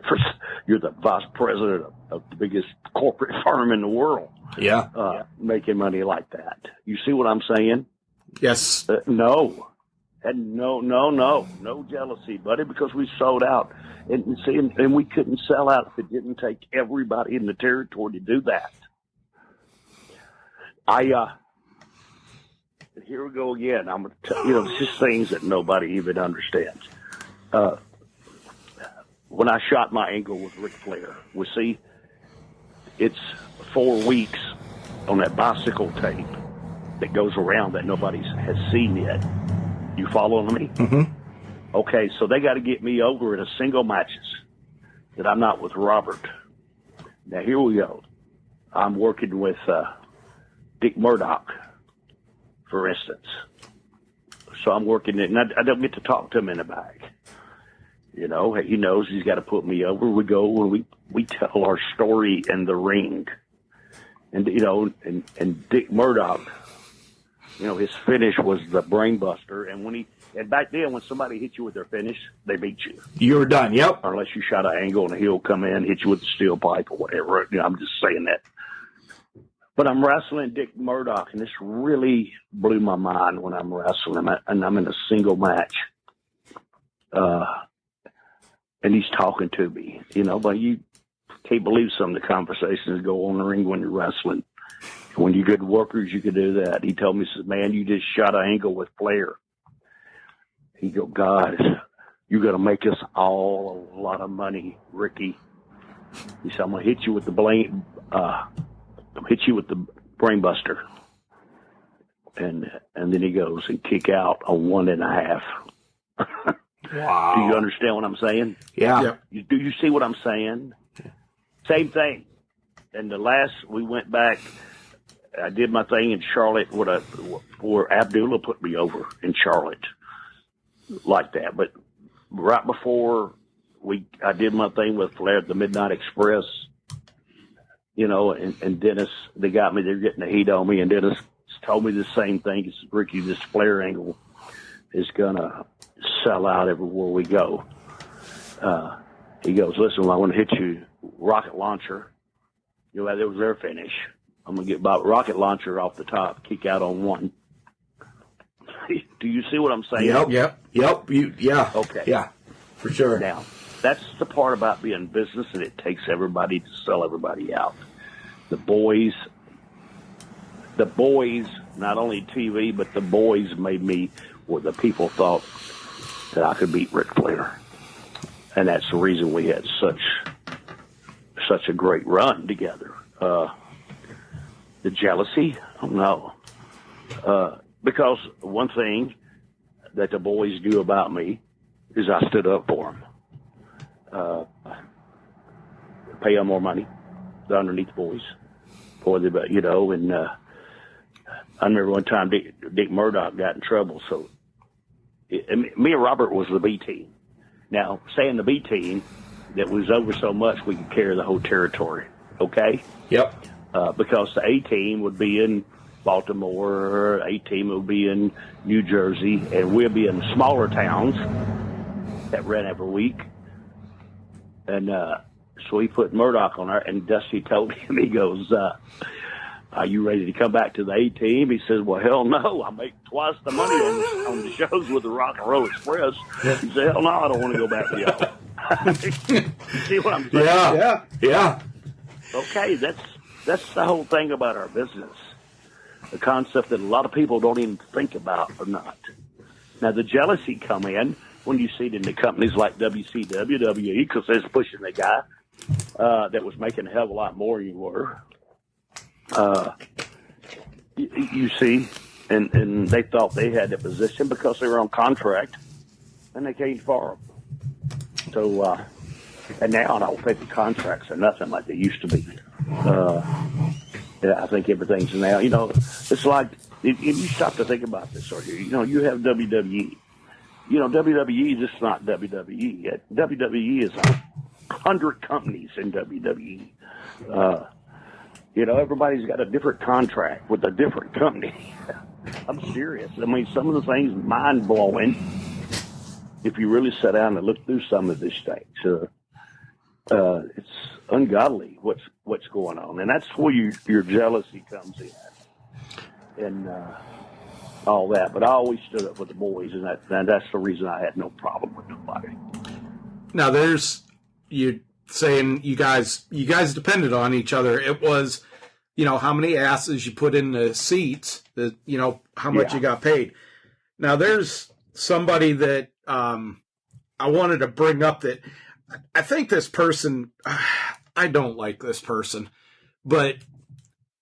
you're the vice president of the biggest corporate firm in the world. Yeah. Making money like that. You see what I'm saying? Yes. No. And no jealousy, buddy, because we sold out. And we couldn't sell out if it didn't take everybody in the territory to do that. Here we go again. I'm going to tell it's just things that nobody even understands. When I shot my ankle with Ric Flair, it's 4 weeks on that bicycle tape that goes around that nobody has seen yet. You following me? Mm-hmm. Okay, so they got to get me over in a single matches that I'm not with Robert. Now, here we go. I'm working with Dick Murdoch, for instance. So I'm working it, and I don't get to talk to him in the back. He knows he's got to put me over. We go and we tell our story in the ring. And, and Dick Murdoch, his finish was the brain buster. And back then, when somebody hit you with their finish, they beat you. You were done, yep. Unless you shot an angle and he'll come in, hit you with a steel pipe or whatever. I'm just saying that. But I'm wrestling Dick Murdoch, and this really blew my mind when I'm wrestling him, and I'm in a single match. And he's talking to me, but you can't believe some of the conversations go on in the ring when you're wrestling. When you're good workers, you can do that. He told me, he says, man, you just shot an angle with Flair. He go, God, you're going to make us all a lot of money, Ricky. He said, I'm going to hit you with the brain buster. And then he goes and kick out a 1.5. Wow. Do you understand what I'm saying? Yeah. Do you see what I'm saying? Same thing. And we went back. I did my thing in Charlotte where Abdullah put me over in Charlotte like that. But right before I did my thing with Flair at the Midnight Express, and Dennis, they got me, they're getting the heat on me, and Dennis told me the same thing. He said, Ricky, this Flair angle is going to sell out everywhere we go. He goes, listen, I want to hit you rocket launcher. That was their finish. I'm going to get about rocket launcher off the top, kick out on one. Do you see what I'm saying? Yep. Yeah. Okay. Yeah, for sure. Now, that's the part about being business, and it takes everybody to sell everybody out. The boys, not only TV, but the boys made me what the people thought that I could beat Ric Flair. And that's the reason we had such a great run together. The jealousy? Oh, no. Because one thing that the boys knew about me is I stood up for them. Pay them more money, the underneath boys. And I remember one time Dick Murdoch got in trouble, so me and Robert was the B team. Now, saying the B team, that was over so much we could carry the whole territory, okay? Yep. Because the A team would be in Baltimore, A team would be in New Jersey, and we'd be in smaller towns that ran every week. And So he put Murdoch on there, and Dusty told him, he goes, are you ready to come back to the A team? He says, well, hell no. I make twice the money on the shows with the Rock and Roll Express. He said, hell no, I don't want to go back to y'all. You see what I'm saying? Yeah. Okay, that's the whole thing about our business. The concept that a lot of people don't even think about or not. Now, the jealousy come in when you see it in the companies like WCW, WWE, because they're pushing the guy that was making a hell of a lot more than you were. You see, and they thought they had the position because they were on contract, and they came for them. So, and now I don't think the contracts are nothing like they used to be. I think everything's now, it's like, if you stop to think about this, or you have WWE. WWE is just not WWE. WWE is 100 companies in WWE. Everybody's got a different contract with a different company. I'm serious. I mean, some of the things mind-blowing if you really sit down and look through some of these things. It's ungodly what's going on. And that's where your jealousy comes in. And all that. But I always stood up with the boys, and that's the reason I had no problem with nobody. Now, you saying you guys depended on each other. It was, how many asses you put in the seats, how much you got paid. Now, there's somebody that I wanted to bring up that I think this person, I don't like this person, but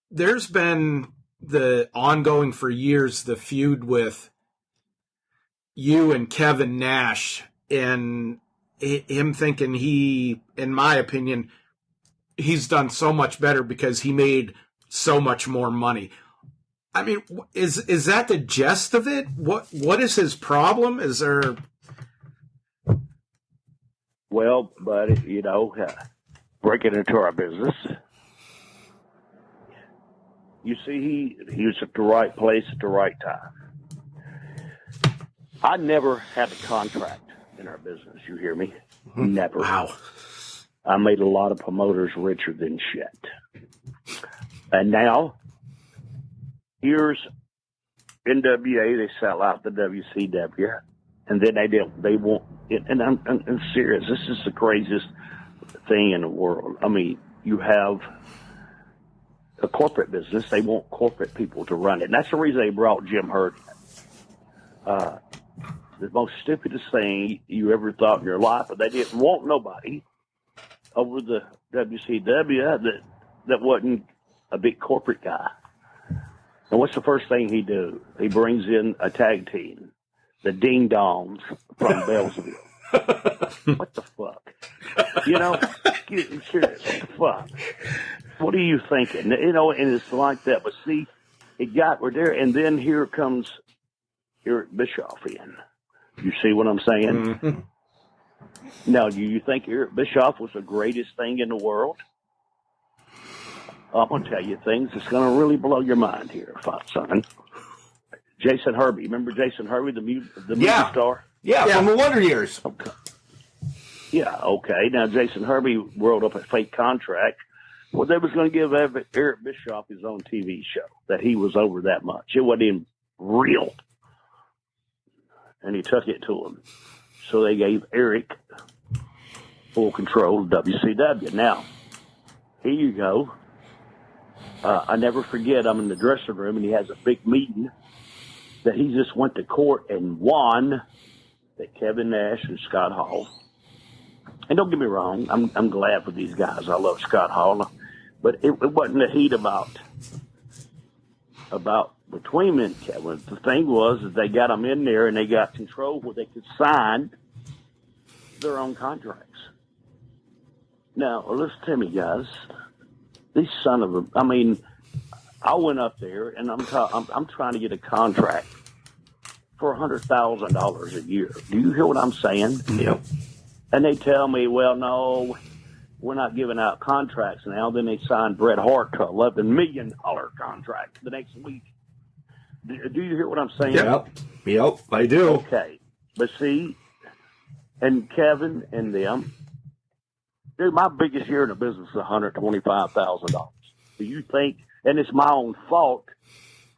there's been the ongoing for years, the feud with you and Kevin Nash, and him thinking in my opinion, he's done so much better because he made so much more money. I mean, is that the gist of it? What is his problem? Is there? Well, but breaking into our business, you see, he was at the right place at the right time. I never had a contract in our business. You hear me? Never. Wow. I made a lot of promoters richer than shit. And now, here's NWA. They sell out the WCW, and then they won't. And I'm serious. This is the craziest thing in the world. I mean, you have a corporate business. They want corporate people to run it. And that's the reason they brought Jim Herd in. The most stupidest thing you ever thought in your life, but they didn't want nobody over the WCW that wasn't a big corporate guy. And what's the first thing he do? He brings in a tag team, the Ding Dongs from Belleville. What the fuck? I'm serious. What the fuck? What are you thinking? And it's like that. But see, we're there, and then here comes Eric Bischoff in. You see what I'm saying? Mm-hmm. Now, do you think Eric Bischoff was the greatest thing in the world? I'm going to tell you things that's going to really blow your mind here, son. Jason Hervey. Remember Jason Hervey, the movie star? Yeah, from the Wonder Years. Okay. Yeah, okay. Now, Jason Hervey rolled up a fake contract. Well, they was going to give Eric Bischoff his own TV show, that he was over that much. It wasn't even real. And he took it to him. So they gave Eric full control of WCW. Now, here you go. I never forget, I'm in the dressing room, and he has a big meeting that he just went to court and won, that Kevin Nash and Scott Hall. And don't get me wrong, I'm glad for these guys. I love Scott Hall. But it wasn't the heat about between me and Kevin. The thing was that they got them in there and they got control where they could sign their own contracts. Now, listen to me, guys. These son of a, I mean, I went up there and I'm trying to get a contract for $100,000 a year. Do you hear what I'm saying? Yep. And they tell me, well, no, we're not giving out contracts now. Then they signed Bret Hart to $11 million contract the next week. Do you hear what I'm saying? Yep, I do. Okay. But see, and Kevin and them, Dude, my biggest year in the business is $125,000. Do you think, and it's my own fault,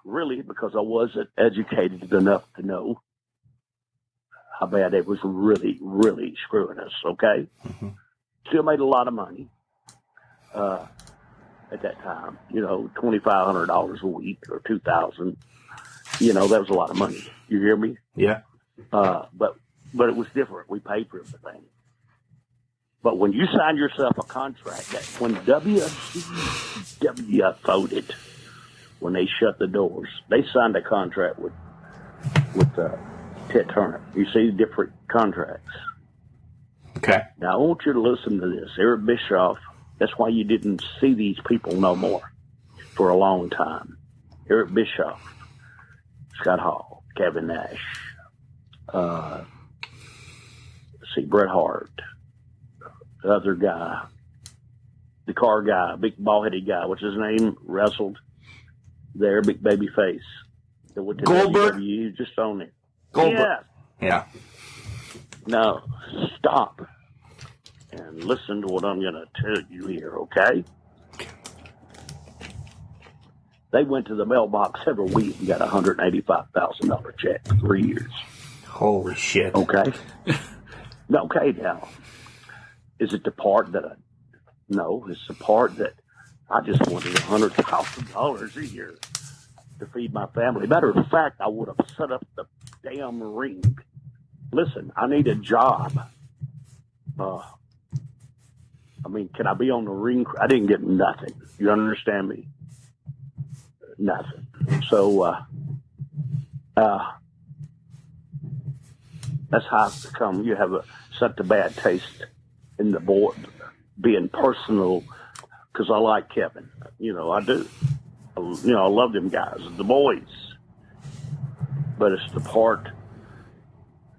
really, because I wasn't educated enough to know how bad it was really, really screwing us, okay? Mm-hmm. Still made a lot of money at that time, $2,500 a week or $2,000. That was a lot of money. You hear me? Yeah. But it was different. We paid for everything. But when you signed yourself a contract, that when WCW voted, when they shut the doors, they signed a contract with Ted Turner. You see different contracts. Okay. Now I want you to listen to this. Eric Bischoff. That's why you didn't see these people no more for a long time. Eric Bischoff, Scott Hall, Kevin Nash, Bret Hart, the other guy, the car guy, big bald-headed guy, what's his name, wrestled there, big baby face. That went to Goldberg? WWE, just on it. Goldberg. Yeah. Yeah. Now, stop and listen to what I'm going to tell you here, okay? They went to the mailbox every week and got a $185,000 check for 3 years. Holy shit. Okay? Okay, now, is it the part that no, it's the part that I just wanted $100,000 a year to feed my family. Matter of fact, I would have set up the damn ring. Listen, I need a job. Can I be on the ring? I didn't get nothing. You understand me? Nothing. So, that's how it's become. You have such a bad taste in the board being personal, because I like Kevin. I do. I love them guys, the boys. But it's the part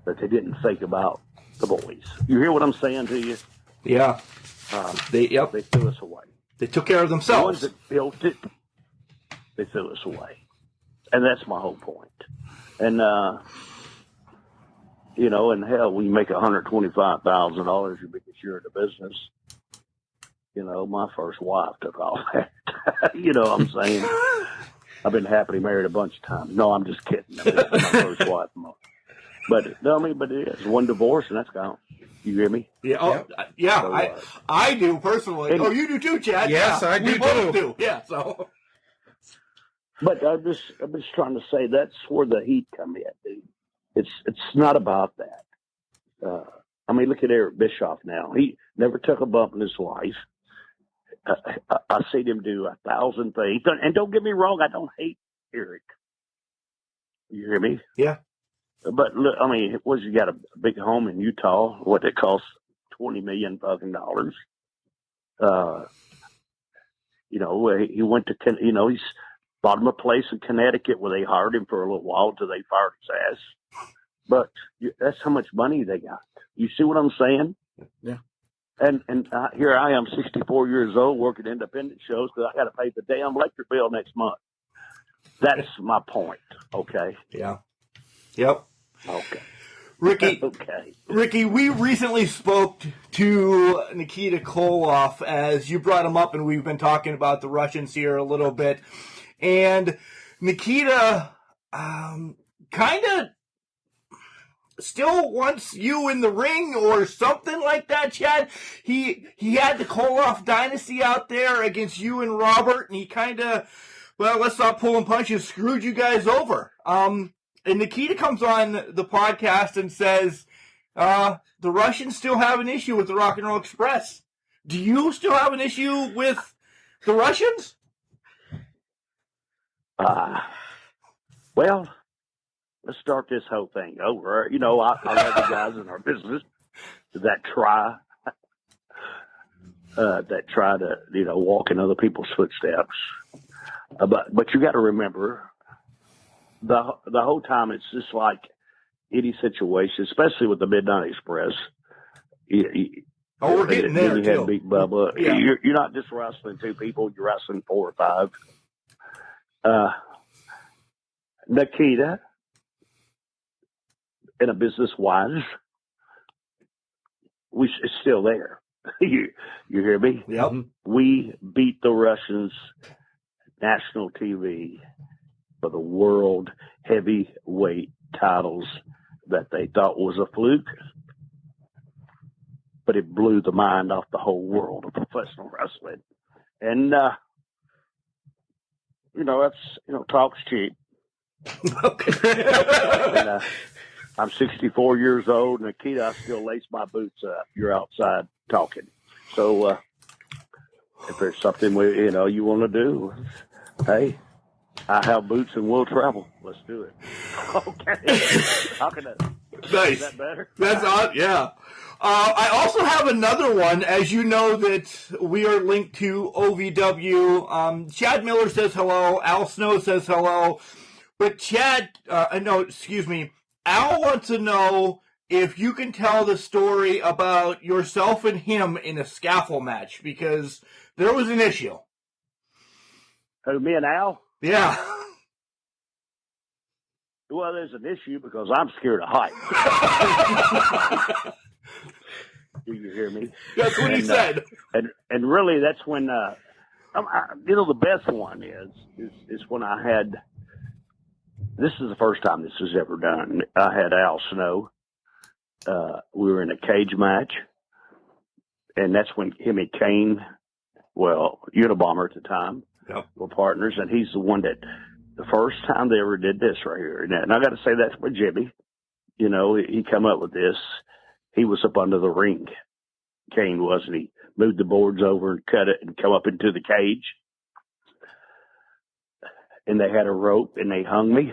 that they didn't think about the boys. You hear what I'm saying to you? Yeah. They threw us away. They took care of The themselves. ones that built it, they threw us away. And that's my whole point. And, and hell, when you make $125,000 your biggest year in the business, my first wife took all that. You know what I'm saying? I've been happily married a bunch of times. No, I'm just kidding. I mean, my first wife. But it is one divorce and that's gone. You hear me? Yeah. Oh, yeah. So, I do personally. And, you do too, Chad. Yes, yeah, I do we both do. Yeah. So. But I'm just trying to say that's where the heat come in, dude. It's not about that. Look at Eric Bischoff now. He never took a bump in his life. I see him do 1,000 things. And don't get me wrong, I don't hate Eric. You hear me? Yeah. But look, you got a big home in Utah, what it costs $20 million fucking dollars. He went to, he's bought him a place in Connecticut where they hired him for a little while until they fired his ass. But that's how much money they got. You see what I'm saying? Yeah. And here I am, 64 years old, working independent shows because I got to pay the damn electric bill next month. That's my point. Okay. Yeah. Yep. Okay. Ricky. Okay. Ricky, we recently spoke to Nikita Koloff as you brought him up, and we've been talking about the Russians here a little bit. And Nikita, kind of still wants you in the ring or something like that, Chad. He had the Koloff dynasty out there against you and Robert, and he kind of, let's not pull and punches, screwed you guys over. And Nikita comes on the podcast and says, the Russians still have an issue with the Rock and Roll Express. Do you still have an issue with the Russians? Let's start this whole thing over. I love the guys in our business that try to, walk in other people's footsteps. But you got to remember, the whole time it's just like any situation, especially with the Midnight Express. We're getting there you too. had Big Bubba. Yeah. You're not just wrestling two people; you're wrestling 4 or 5. Nikita, in a business wise, it's still there. you hear me? Yep. We beat the Russians, national TV, for the world heavyweight titles that they thought was a fluke, but it blew the mind off the whole world of professional wrestling. And, talk's cheap. Okay. And, I'm 64 years old, and Akita, I still lace my boots up. You're outside talking. So if there's something you want to do, hey, I have boots and we'll travel. Let's do it. Okay. How can that? Nice. Is that better? That's odd. Yeah. I also have another one. As you know, that we are linked to OVW. Chad Miller says hello. Al Snow says hello. But Al wants to know if you can tell the story about yourself and him in a scaffold match, because there was an issue. Who, me and Al? Yeah. Well, there's an issue because I'm scared of heights. Do you hear me? That's what he said. And really, that's when the best one is when I had. This is the first time this was ever done. I had Al Snow. We were in a cage match, and that's when him and Kane, Unabomber at the time, were partners, and he's the one that the first time they ever did this right here. And I got to say that's with Jimmy. He come up with this. He was up under the ring. Kane was, and he moved the boards over and cut it and come up into the cage. And they had a rope, and they hung me.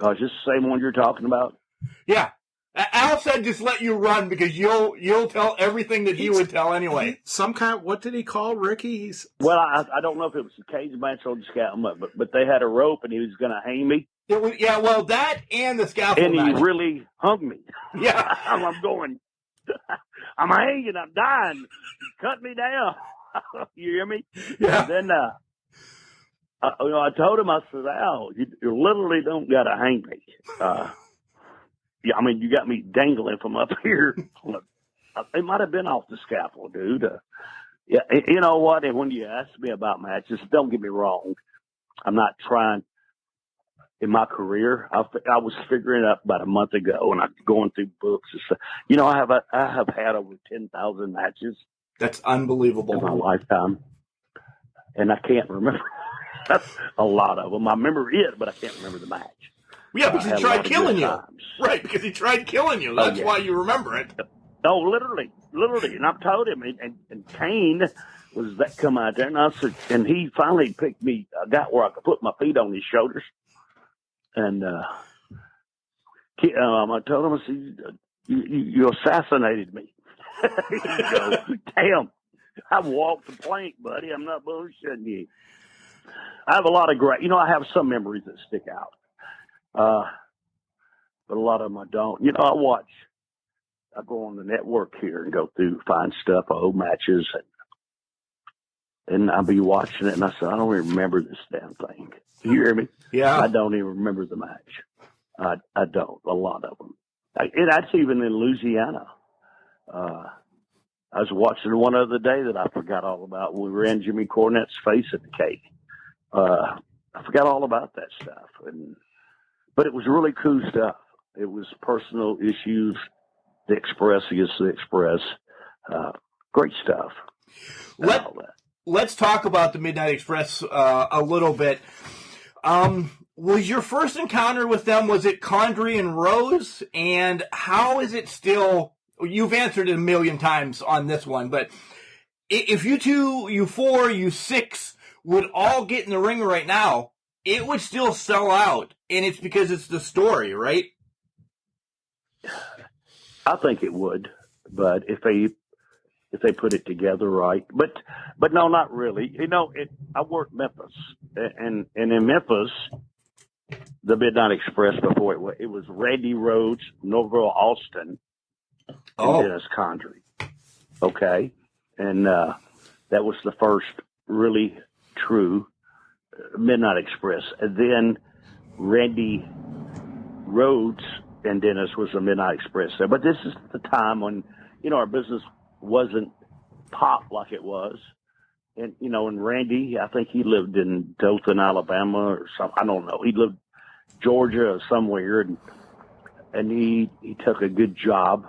Is this the same one you're talking about? Yeah. Al said just let you run because you'll tell everything that he would tell anyway. What did he call Ricky? Well, I don't know if it was a cage match or the scaffold, but they had a rope, and he was going to hang me. It was, that and the scaffold and match. He really hung me. Yeah. I'm going, I'm hanging, I'm dying. Cut me down. You hear me? Yeah. And then I told him, I said, Al, you literally don't got to hang me. You got me dangling from up here. It might have been off the scaffold, dude. You know what? And when you ask me about matches, don't get me wrong. I'm not trying. In my career, I was figuring it out about a month ago, and I'm going through books. I have had over 10,000 matches. That's unbelievable. In my lifetime, and I can't remember a lot of them. I remember it, but I can't remember the match. Yeah, because he tried killing you. Right, because he tried killing you. That's why you remember it. No, literally. And I've told him, and Kane was that come out there, and I said, and he finally picked me. I got where I could put my feet on his shoulders. And I told him, I said, you assassinated me. He goes, damn, I walked the plank, buddy. I'm not bullshitting you. I have a lot of great, I have some memories that stick out. But a lot of them I don't. I go on the network here and go through, find stuff, old matches, and I'll be watching it, and I said, I don't even remember this damn thing. You hear me? Yeah. I don't even remember the match. I don't. A lot of them. That's even in Louisiana. I was watching one other day that I forgot all about. We ran Jimmy Cornette's face at the cake. I forgot all about that stuff. But it was really cool stuff. It was personal issues. The Express against the Express. Great stuff. Let's talk about the Midnight Express a little bit. Was your first encounter with them, was it Condrey and Rose? And how is it still, you've answered it a million times on this one, but if you two, you four, you six would all get in the ring right now, it would still sell out. And it's because it's the story, right? I think it would, but if they put it together right, but no, not really. I worked Memphis, and in Memphis, the Midnight Express before it was Randy Rhodes, Norville Austin, and Dennis Condrey. Okay, and that was the first really true Midnight Express, and then Randy Rhodes and Dennis was the Midnight Express there. But this is the time when our business wasn't pop like it was. And, and Randy, I think he lived in Dothan, Alabama or something. I don't know. He lived Georgia or somewhere. And he took a good job,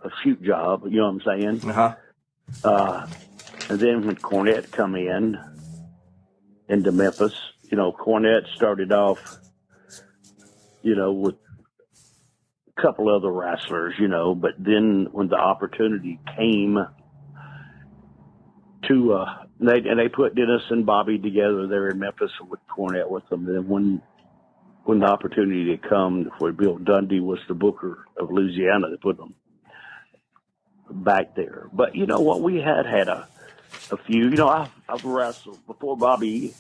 a shoot job, you know what I'm saying? Uh-huh. And then when Cornette come into Memphis, Cornette started off, with a couple other wrestlers, but then when the opportunity came to, they put Dennis and Bobby together there in Memphis with Cornette with them. And then when the opportunity had come, where Bill Dundee was the booker of Louisiana, they put them back there. But you know what? We had a few. I've wrestled before Bobby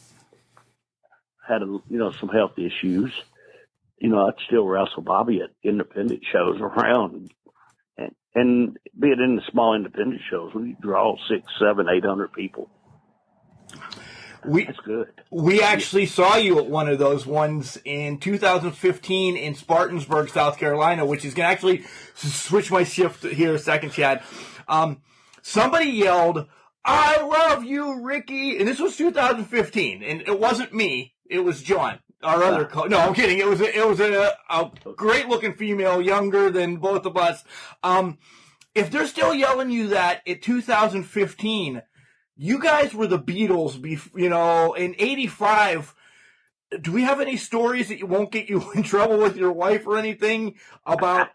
had some health issues. I'd still wrestle Bobby at independent shows around, and being in the small independent shows, we draw 600, 700, 800 people. That's good. We actually saw you at one of those ones in 2015 in Spartansburg, South Carolina, which is going to actually switch my shift here a second, Chad. Somebody yelled, "I love you, Ricky," and this was 2015, and it wasn't me; it was John, our other coach. No, I'm kidding. It was a great-looking female, younger than both of us. If they're still yelling you that at 2015. You guys were the Beatles, in 85. Do we have any stories that won't get you in trouble with your wife or anything about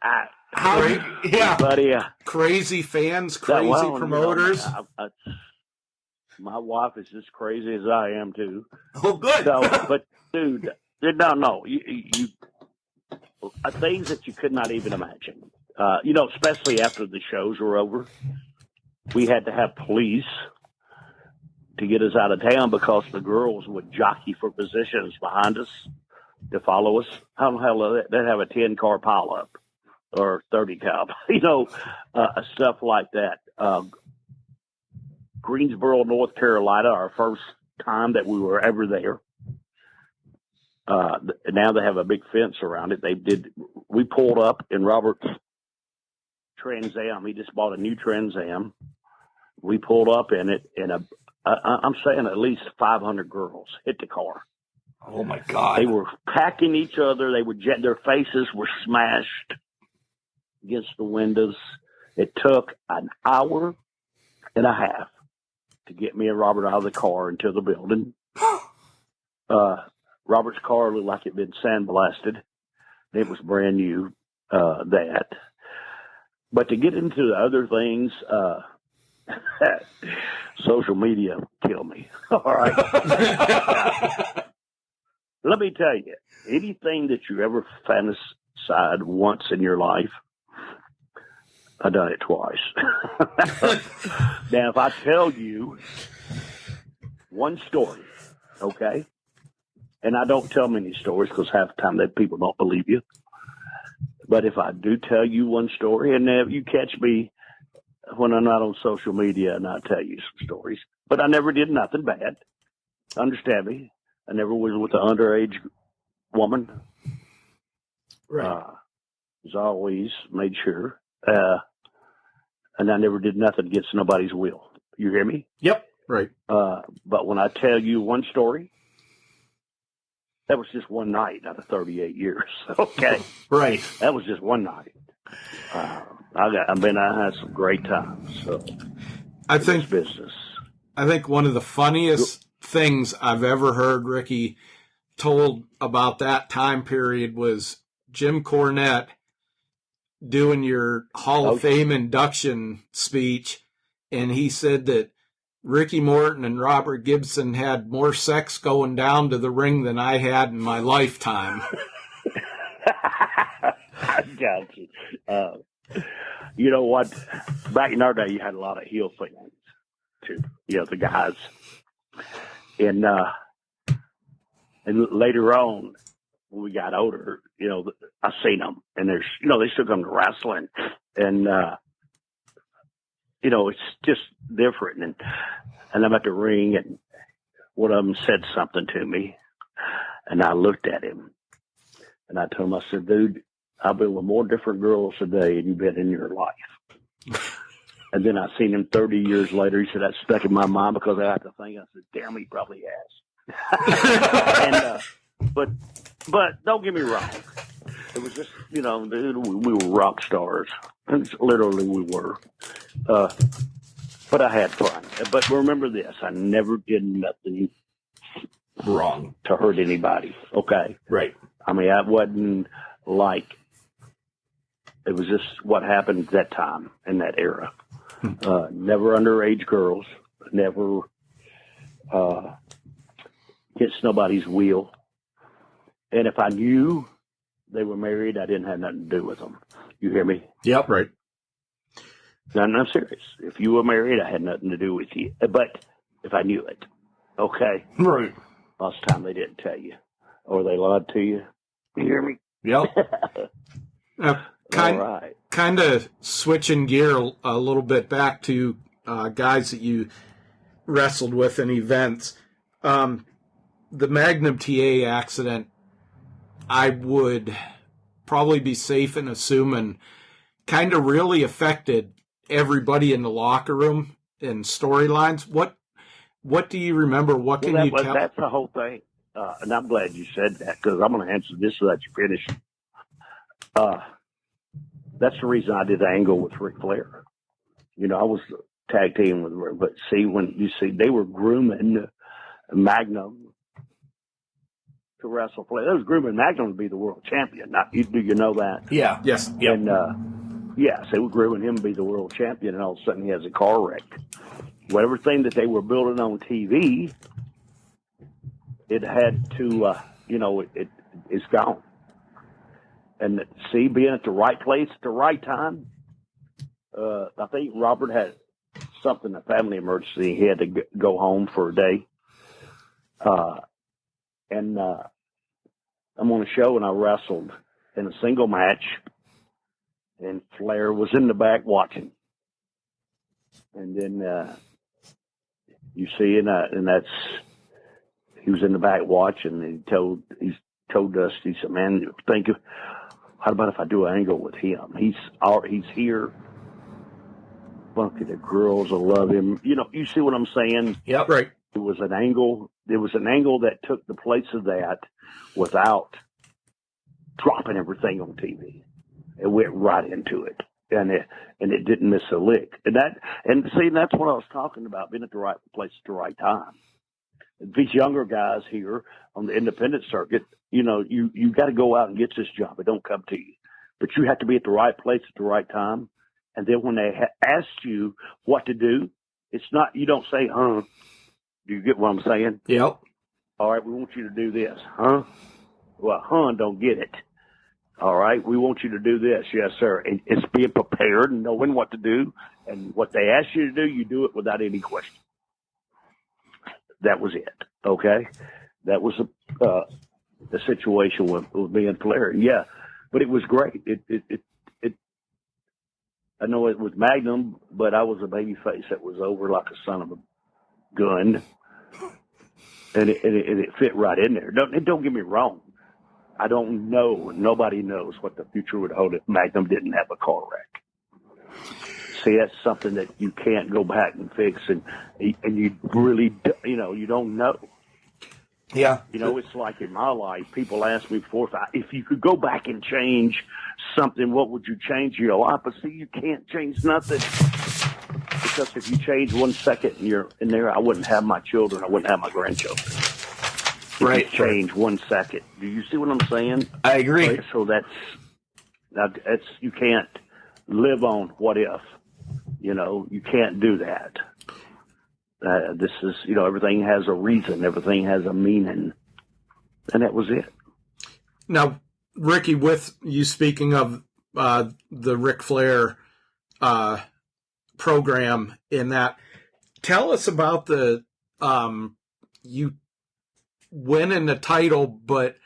how buddy, crazy fans, crazy promoters? My wife is as crazy as I am, too. Oh, good. So, but, dude, no. You things that you could not even imagine. Especially after the shows were over. We had to have police to get us out of town because the girls would jockey for positions behind us to follow us. How the hell they'd have a 10-car pileup or 30 car, stuff like that. Greensboro, North Carolina, our first time that we were ever there. Now they have a big fence around it. We pulled up in Robert's Trans Am. He just bought a new Trans Am. We pulled up in it, and I'm saying at least 500 girls hit the car. Oh my God! They were packing each other. Their faces were smashed against the windows. It took an hour and a half to get me and Robert out of the car into the building. Robert's car looked like it'd been sandblasted. It was brand new. But to get into the other things. Social media kill me. All right. Let me tell you, anything that you ever fantasized once in your life, I've done it twice. Now, if I tell you one story, okay, and I don't tell many stories because half the time that people don't believe you, but if I do tell you one story, and if you catch me when I'm not on social media, and I'll tell you some stories. But I never did nothing bad. Understand me? I never was with an underage woman. Right. As always, made sure. And I never did nothing against nobody's will. You hear me? Yep. Right. But when I tell you one story, that was just one night out of 38 years. Okay. Right. That was just one night. I had some great times. So I think business. I think one of the funniest things I've ever heard Ricky told about that time period was Jim Cornette doing your Hall of Fame induction speech, and he said that Ricky Morton and Robert Gibson had more sex going down to the ring than I had in my lifetime. I got you. You know what? Back in our day, you had a lot of heel fans, too. The guys. And later on, when we got older, I seen them, and there's, they still come to wrestling, and it's just different. And I'm at the ring, and one of them said something to me, and I looked at him, and I told him, I said, dude, I've been with more different girls today than you've been in your life. And then I seen him 30 years later. He said, that stuck in my mind because I had to think. I said, damn, he probably has. But don't get me wrong. It was just, dude, we were rock stars. And literally we were. But I had fun. But remember this, I never did nothing Wrong to hurt anybody. Okay. right. I mean, I wasn't like, it was just what happened at that time in that era. Never underage girls, never hits nobody's wheel. And if I knew they were married, I didn't have nothing to do with them. You hear me? Yep. Right. No, I'm serious. If you were married, I had nothing to do with you. But if I knew it, okay? Right. Most of the time they didn't tell you. Or they lied to you. You hear me? Yep. All right. Kind of switching gear a little bit back to guys that you wrestled with in events. The Magnum TA accident, I would probably be safe in assuming, kind of really affected everybody in the locker room and storylines. What do you remember? What can you tell? That's the whole thing. And I'm glad you said that because I'm going to answer this so that you finish. That's the reason I did the angle with Ric Flair. I was tag team with Ric, but they were grooming Magnum to wrestle Flair. They was grooming Magnum to be the world champion. Do you know that? Yeah. Yes. Yep. And yes, they were grooming him to be the world champion, and all of a sudden he has a car wreck. Well, everything that they were building on TV, it had to, it's gone. And being at the right place at the right time, I think Robert had something, a family emergency. He had to go home for a day. And I'm on a show, and I wrestled in a single match, and Flair was in the back watching. And then you see, and that's, he was in the back watching, and he told us, he said, man, how about if I do an angle with him? He's here. Bunch of the girls will love him. You see what I'm saying? Yep. Right. It was an angle. There was an angle that took the place of that without dropping everything on TV. It went right into it, and it didn't miss a lick. And that's what I was talking about, being at the right place at the right time. These younger guys here on the independent circuit, you got to go out and get this job. It don't come to you, but you have to be at the right place at the right time. And then when they ask you what to do, it's not, you don't say, huh? Do you get what I'm saying? Yep. All right, we want you to do this, huh? Well, huh, don't get it. All right, we want you to do this. Yes, sir. And it's being prepared and knowing what to do. And what they ask you to do, you do it without any question. That was it. Okay? That was the situation with me and Flair. Yeah, but it was great. I know it was Magnum, but I was a baby face that was over like a son of a gun. And it fit right in there. Don't get me wrong. I don't know. Nobody knows what the future would hold if Magnum didn't have a car wreck. See, that's something that you can't go back and fix, and you really, you don't know. Yeah. It's like in my life, people ask me before, if you could go back and change something, what would you change in your life? But see, you can't change nothing. Because if you change 1 second and you're in there, I wouldn't have my children. I wouldn't have my grandchildren. Right. If you change 1 second. Do you see what I'm saying? I agree. Right? So that's you can't live on what if. You can't do that. This is, everything has a reason. Everything has a meaning. And that was it. Now, Ricky, with you speaking of the Ric Flair program in that, tell us about the you winning the title but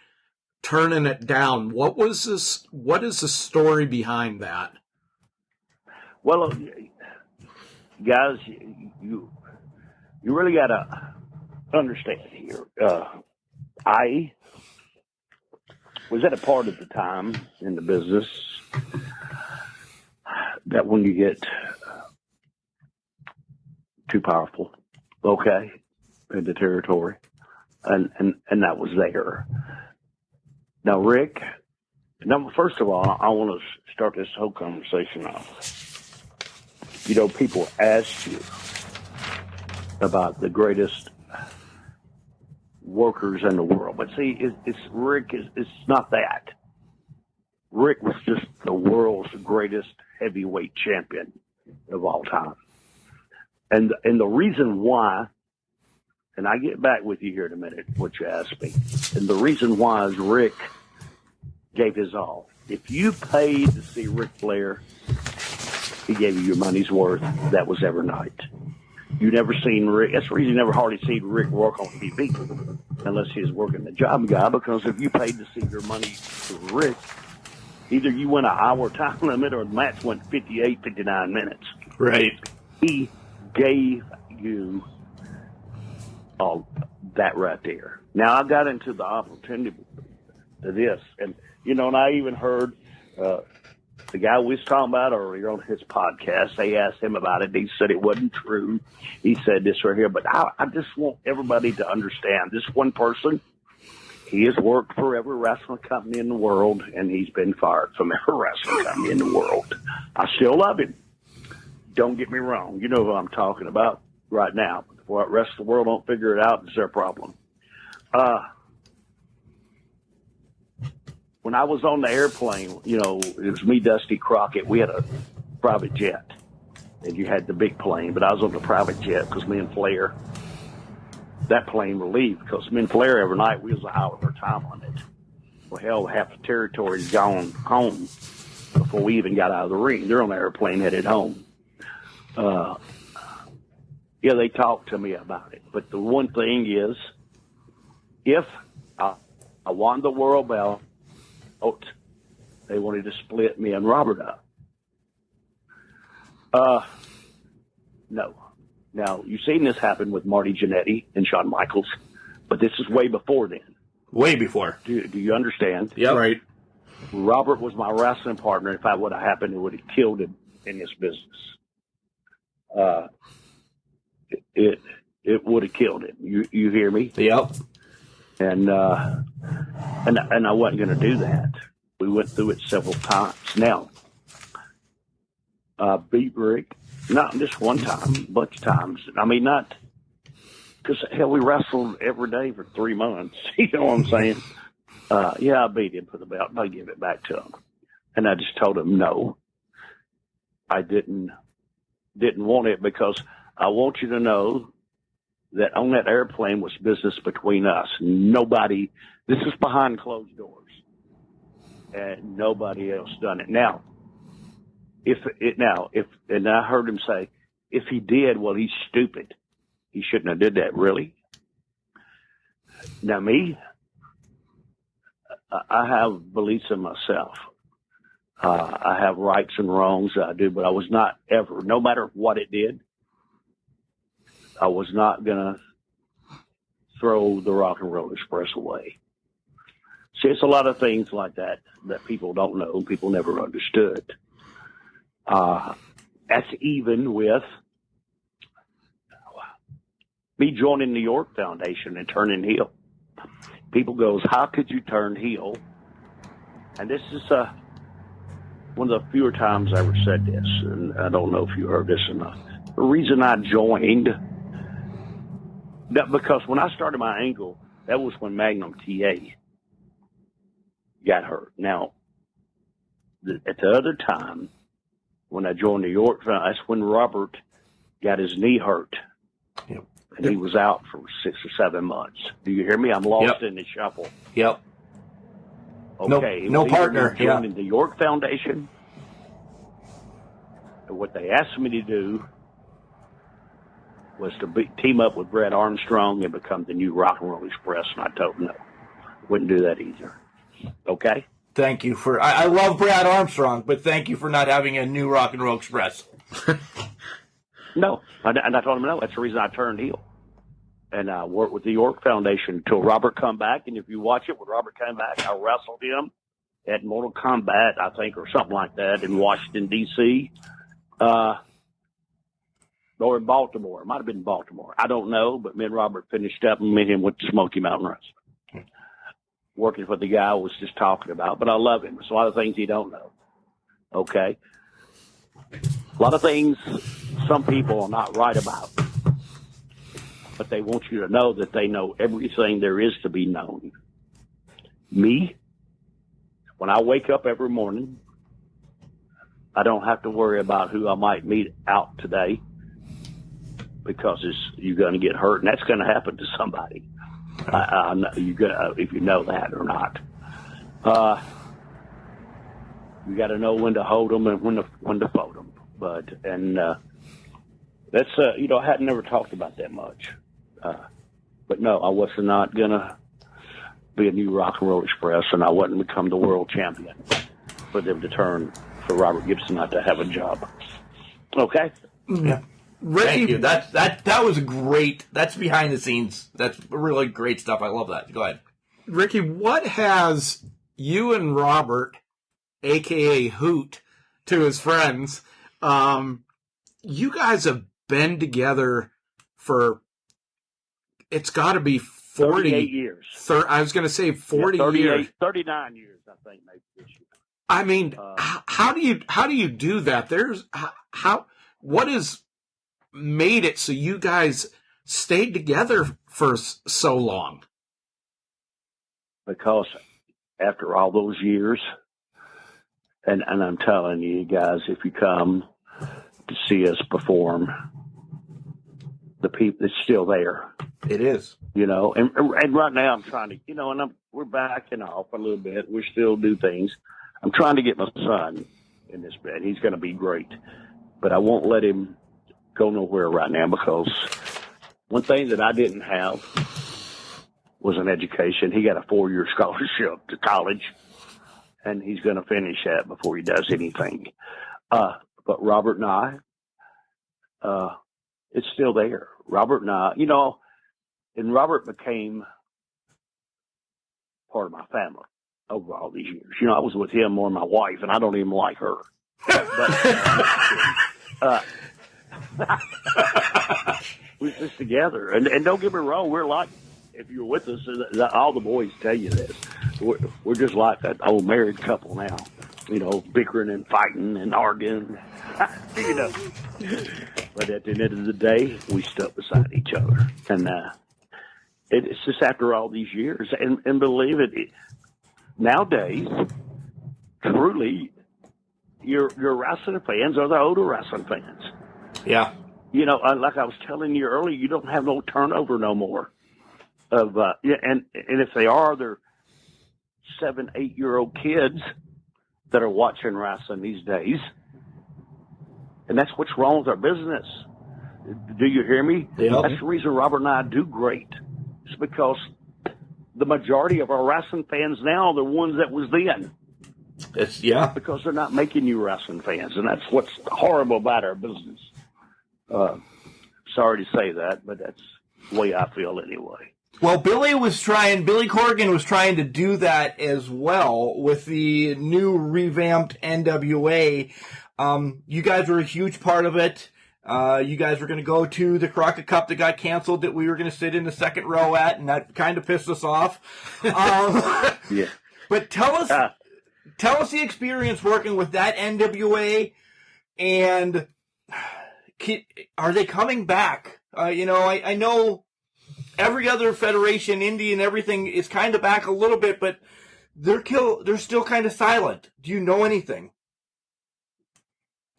turning it down. What is the story behind that? Well, guys, you really got to understand here. I was at a part of the time in the business that when you get too powerful, okay, in the territory. And that was there. Now, Rick, first of all, I want to start this whole conversation off. You know, people ask you about the greatest workers in the world. But see, it's not that. Rick was just the world's greatest heavyweight champion of all time. And the reason why, and I get back with you here in a minute, what you asked me, and the reason why is Rick gave his all. If you paid to see Ric Flair, he gave you your money's worth. That was every night. You never seen Rick. That's the reason you never hardly seen Rick work on TV, unless he was working the job guy, because if you paid to see your money to Rick, either you went an hour time limit or the match went 58, 59 minutes. Right. He gave you all that right there. Now, I got into the opportunity to this, and, you know, and I even heard the guy we was talking about earlier on his podcast, they asked him about it. He said it wasn't true. He said this right here, but I just want everybody to understand this one person. He has worked for every wrestling company in the world, and he's been fired from every wrestling company in the world. I still love him. Don't get me wrong. You know who I'm talking about right now. Before the rest of the world don't figure it out, it's their problem. When I was on the airplane, you know, it was me, Dusty Crockett. We had a private jet, and you had the big plane, but I was on the private jet because me and Flair, that plane will leave because me and Flair every night, we was an hour per time on it. Well, hell, half the territory's gone home before we even got out of the ring. They're on the airplane headed home. Yeah, they talked to me about it. But the one thing is, if I won the world belt, they wanted to split me and Robert up. No. Now, you've seen this happen with Marty Jannetty and Shawn Michaels, but this is way before then. Way before. Do you understand? Yeah. Right. Robert was my wrestling partner. If that would have happened, it would have killed him in his business. It would have killed him. You hear me? Yep. And I wasn't going to do that. We went through it several times. Now, beat Rick, not just one time, a bunch of times. I mean, not because hell, we wrestled every day for 3 months. You know what I'm saying? Yeah, I beat him for the belt, and I give it back to him. And I just told him no. I didn't want it because I want you to know that on that airplane was business between us. Nobody, this is behind closed doors, and nobody else done it. Now, and I heard him say, if he did, well, he's stupid. He shouldn't have did that, really. Now, me, I have beliefs in myself. I have rights and wrongs, I do, but I was not ever, no matter what it did, I was not going to throw the Rock and Roll Express away. See, it's a lot of things like that that people don't know, people never understood. That's even with me joining the York Foundation and turning heel. People goes, how could you turn heel? And this is one of the fewer times I ever said this, and I don't know if you heard this or not. The reason I joined, that because when I started my angle, that was when Magnum TA got hurt. Now, at the other time, when I joined the York, that's when Robert got his knee hurt. Yep. And he was out for 6 or 7 months. Do you hear me? I'm lost in the shuffle. Yep. Okay. No partner. Joining the York Foundation. And what they asked me to do was to team up with Brad Armstrong and become the new Rock and Roll Express. And I told him no. Wouldn't do that either. Okay? Thank you for, I love Brad Armstrong, but thank you for not having a new Rock and Roll Express. No. And I told him no. That's the reason I turned heel. And I worked with the York Foundation until Robert come back. And if you watch it, when Robert came back, I wrestled him at Mortal Kombat, I think, or something like that in Washington, D.C. or in Baltimore. It might have been Baltimore. I don't know, but me and Robert finished up, and me and him went to Smoky Mountain Wrestling. Working for the guy I was just talking about, but I love him. There's a lot of things he don't know. Okay? A lot of things some people are not right about, but they want you to know that they know everything there is to be known. Me, when I wake up every morning, I don't have to worry about who I might meet out today because you're going to get hurt, and that's going to happen to somebody. If you know that or not. You got to know when to hold them and when to fold them. That's I had never talked about that much. But no, I was not gonna be a new Rock and Roll Express, and I wasn't become the world champion for them to turn for Robert Gibson not to have a job. Okay. Yeah. Ricky, Thank you. That was great. That's behind the scenes. That's really great stuff. I love that. Go ahead. Ricky, what has you and Robert, a.k.a. Hoot, to his friends, you guys have been together for, it's got to be 38 years. I was going to say 40 years. 39 years, I think, maybe this year. I mean, how do you do that? What has made it so you guys stayed together for so long? Because after all those years, and I'm telling you guys, if you come to see us perform, the people, it's still there. It is. And right now I'm trying to, and we're backing off a little bit. We still do things. I'm trying to get my son in this bed. He's going to be great, but I won't let him go nowhere right now because one thing that I didn't have was an education. He got a 4-year scholarship to college, and he's going to finish that before he does anything. But Robert and I, it's still there. Robert and I, and Robert became part of my family over all these years. I was with him more than my wife, and I don't even like her. But we're just together. And don't get me wrong, we're like, if you're with us, all the boys tell you this. We're just like that old married couple now, bickering and fighting and arguing, But at the end of the day, we stuck beside each other. And it's just after all these years. And believe it, nowadays, truly, your wrestling fans are the older wrestling fans. Yeah. Like I was telling you earlier, you don't have no turnover no more. And if they are, they're 7-8-year-old kids that are watching wrestling these days. And that's what's wrong with our business. Do you hear me? Yeah. That's the reason Robert and I do great. It's because the majority of our wrestling fans now are the ones that was then. Because they're not making you wrestling fans, and that's what's horrible about our business. Sorry to say that, but that's the way I feel anyway. Well, Billy Corgan was trying to do that as well with the new revamped NWA. You guys were a huge part of it. You guys were going to go to the Crockett Cup that got canceled that we were going to sit in the second row at, and that kind of pissed us off. Yeah. But tell us the experience working with that NWA, and are they coming back? I know every other federation, Indy and everything, is kind of back a little bit, but they're still kind of silent. Do you know anything?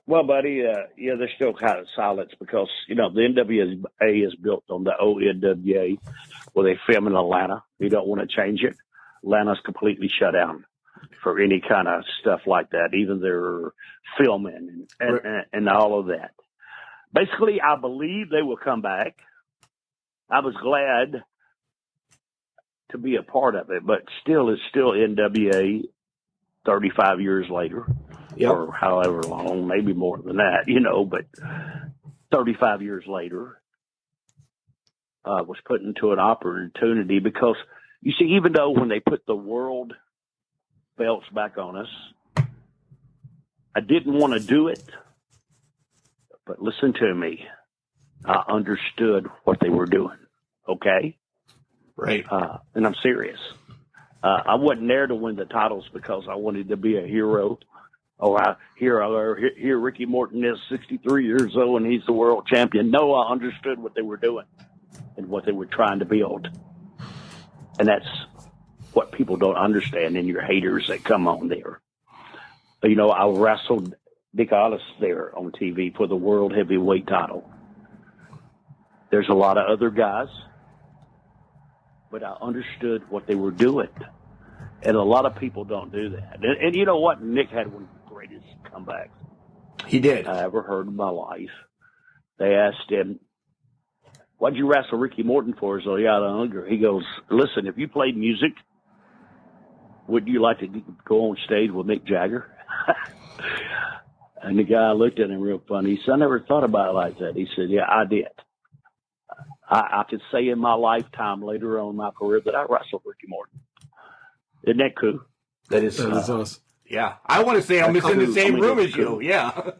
Well, buddy, they're still kind of silent because, the NWA is built on the old NWA where they film in Atlanta. You don't want to change it. Atlanta's completely shut down for any kind of stuff like that, even their filming and all of that. Basically, I believe they will come back. I was glad to be a part of it, but it's still NWA 35 years later. Yep. Or however long, maybe more than that, but 35 years later, was put into an opportunity because, you see, even though when they put the world belts back on us, I didn't want to do it, but listen to me. I understood what they were doing. Okay? Right. And I'm serious. I wasn't there to win the titles because I wanted to be a hero. Oh, here Ricky Morton is 63 years old and he's the world champion. No, I understood what they were doing and what they were trying to build. And that's what people don't understand in your haters that come on there. You know, I wrestled Dick Ollis there on TV for the world heavyweight title. There's a lot of other guys, but I understood what they were doing. And a lot of people don't do that. And you know what? Nick had one of the greatest comebacks He did. I ever heard in my life. They asked him, "What'd you wrestle Ricky Morton for?" So he out of hunger. He goes, "Listen, if you played music, would you like to go on stage with Mick Jagger?" And the guy looked at him real funny. He said, "I never thought about it like that." He said, "Yeah, I did. I could say in my lifetime later on in my career that I wrestled Ricky Morton." Isn't that cool? That is awesome. Yeah. I want to say I'm in the same room as you. Yeah.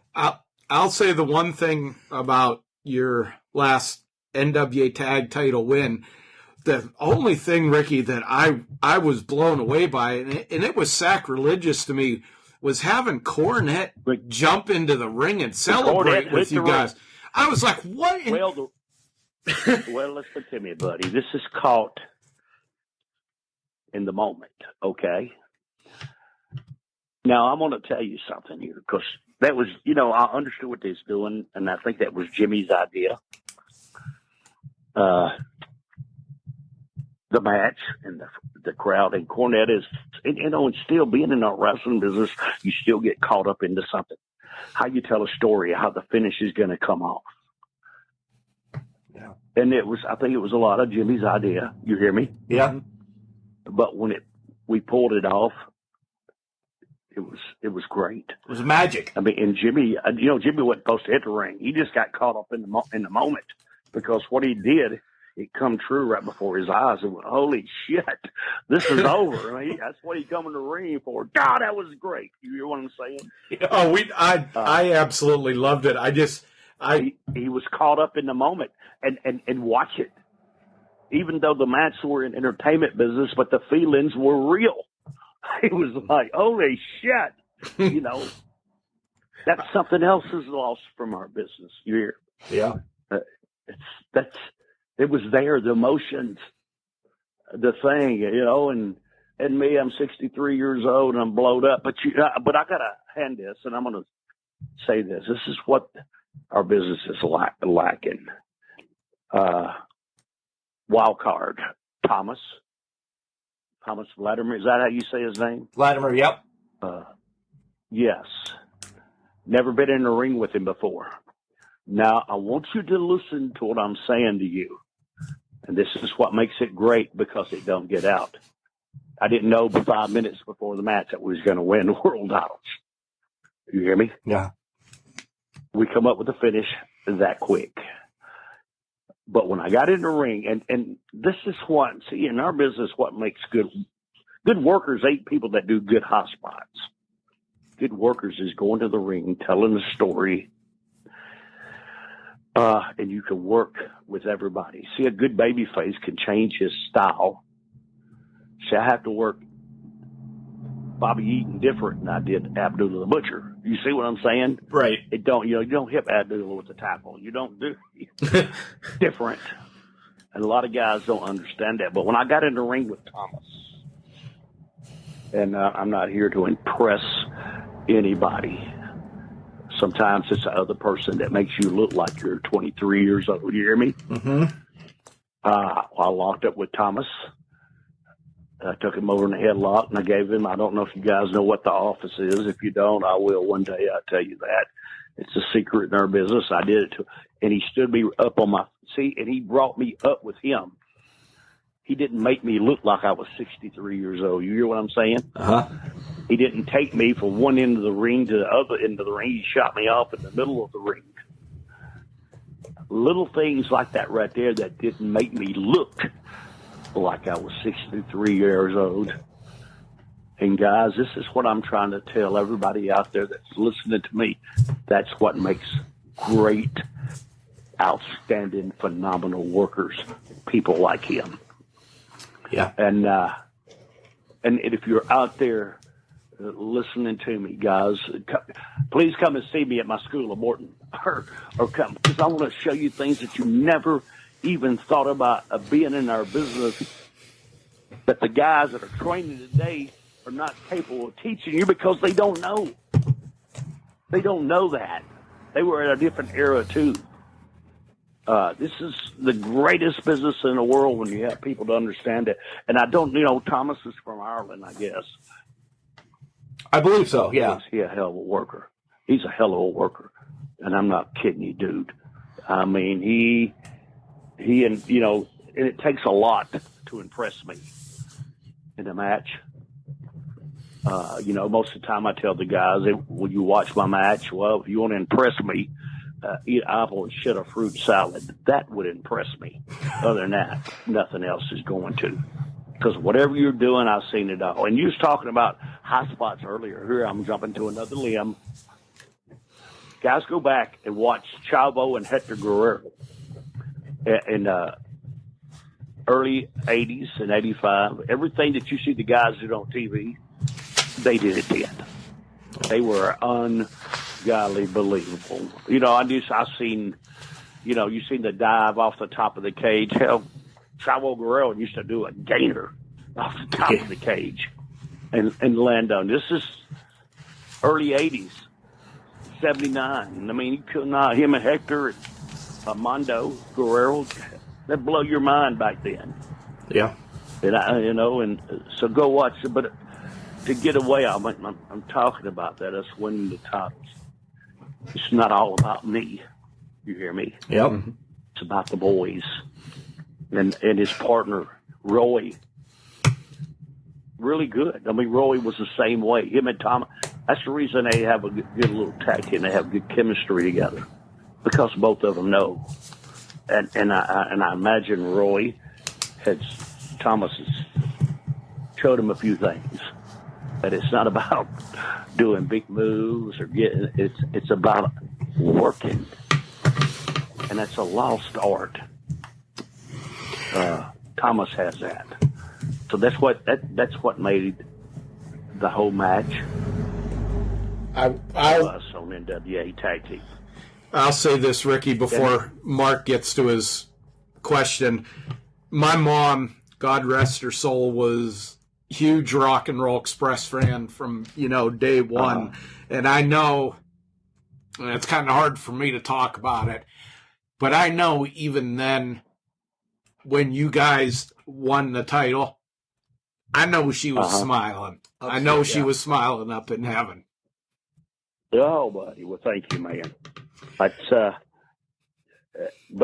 I'll say the one thing about your last NWA tag title win. The only thing, Ricky, that I was blown away by, and it was sacrilegious to me, was having Cornette jump into the ring and celebrate with you guys. I was like, what? Well, listen to me, buddy. This is caught in the moment, okay? Now, I'm going to tell you something here, because that was, you know, I understood what they was doing, and I think that was Jimmy's idea. The match and the crowd, and Cornette is, you know, and still being in our wrestling business, you still get caught up into something. How you tell a story, how the finish is going to come off. Yeah. And I think it was a lot of Jimmy's idea. You hear me? Yeah. But when we pulled it off, it was great. It was magic. I mean, and Jimmy, you know, Jimmy wasn't supposed to hit the ring. He just got caught up in the moment, because what he did, it come true right before his eyes. And went, holy shit, this is over. I mean, that's what he come in the ring for. God, that was great. You hear what I'm saying? Oh, I absolutely loved it. He was caught up in the moment, and watch it. Even though the matches were in entertainment business, but the feelings were real. It was like, holy shit, you know, that's something else is lost from our business. You hear? Yeah. It was there, the emotions, the thing, you know, and me, I'm 63 years old and I'm blowed up, but I gotta hand this, and I'm gonna say this. This is what our business is lacking. Wild card, Thomas Vladimir. Is that how you say his name? Vladimir, yep. Yes. Never been in the ring with him before. Now, I want you to listen to what I'm saying to you. And this is what makes it great, because it don't get out. I didn't know 5 minutes before the match that we was going to win the world titles. You hear me? Yeah. We come up with a finish that quick. But when I got in the ring, and this is what, see, in our business, what makes good workers ain't people that do good hot spots. Good workers is going to the ring, telling a story, and you can work with everybody. See, a good baby face can change his style. See, I have to work Bobby Eaton different than I did Abdullah the Butcher. You see what I'm saying? Right. You don't hit Abdullah with the tackle. You don't do different. And a lot of guys don't understand that. But when I got in the ring with Thomas, and I'm not here to impress anybody. Sometimes it's the other person that makes you look like you're 23 years old. You hear me? Mm-hmm. I locked up with Thomas. I took him over in the headlock, and I gave him, I don't know if you guys know what the office is. If you don't, I will one day. I'll tell you that. It's a secret in our business. I did it and he stood me up on my seat, and he brought me up with him. He didn't make me look like I was 63 years old. You hear what I'm saying? Uh-huh. He didn't take me from one end of the ring to the other end of the ring. He shot me off in the middle of the ring. Little things like that right there that didn't make me look like I was 63 years old. And guys, this is what I'm trying to tell everybody out there that's listening to me. That's what makes great outstanding, phenomenal workers, people like him. Yeah. And if you're out there listening to me, guys, please come and see me at my School of Morton, or come, because I want to show you things that you never even thought about being in our business, that the guys that are training today are not capable of teaching you because they don't know. They don't know that. They were in a different era, too. This is the greatest business in the world when you have people to understand it. And I don't, Thomas is from Ireland, I guess. I believe so, yeah. He's a hell of a worker. He's a hell of a worker. And I'm not kidding you, dude. I mean, he and, and it takes a lot to impress me in a match. Most of the time I tell the guys, will you watch my match? Well, if you want to impress me, eat apple and shit a fruit salad. That would impress me. Other than that, nothing else is going to. Because whatever you're doing, I've seen it all. And you was talking about high spots earlier. Here, I'm jumping to another limb. Guys, go back and watch Chavo and Hector Guerrero in early 80s and 85. Everything that you see the guys do on TV, they did it then. They were ungodly believable. I've seen, you've seen the dive off the top of the cage. Hell, Chavo Guerrero used to do a gainer off the top of the cage and land on. This is early 80s, 79. I mean, you could not, him and Hector and Armando Guerrero, that blow your mind back then. Yeah. And so go watch it. But to get away, I'm talking about that, us winning the titles. It's not all about me. You hear me? Yep. It's about the boys and his partner, Roy. Really good. I mean, Roy was the same way. Him and Tom. That's the reason they have a good little tag team. They have good chemistry together because both of them know. And I imagine Roy Thomas showed him a few things. That it's not about doing big moves or getting. It's about working, and that's a lost art. Thomas has that, so that's what made the whole match. Us on NWA tag team. I'll say this, Ricky, before Mark gets to his question. My mom, God rest her soul, was huge Rock and Roll Express fan from, day one. And I know, and it's kind of hard for me to talk about it, but I know even then, when you guys won the title, I know she was smiling. I know she was smiling up in heaven. Oh, buddy. Well, thank you, man. But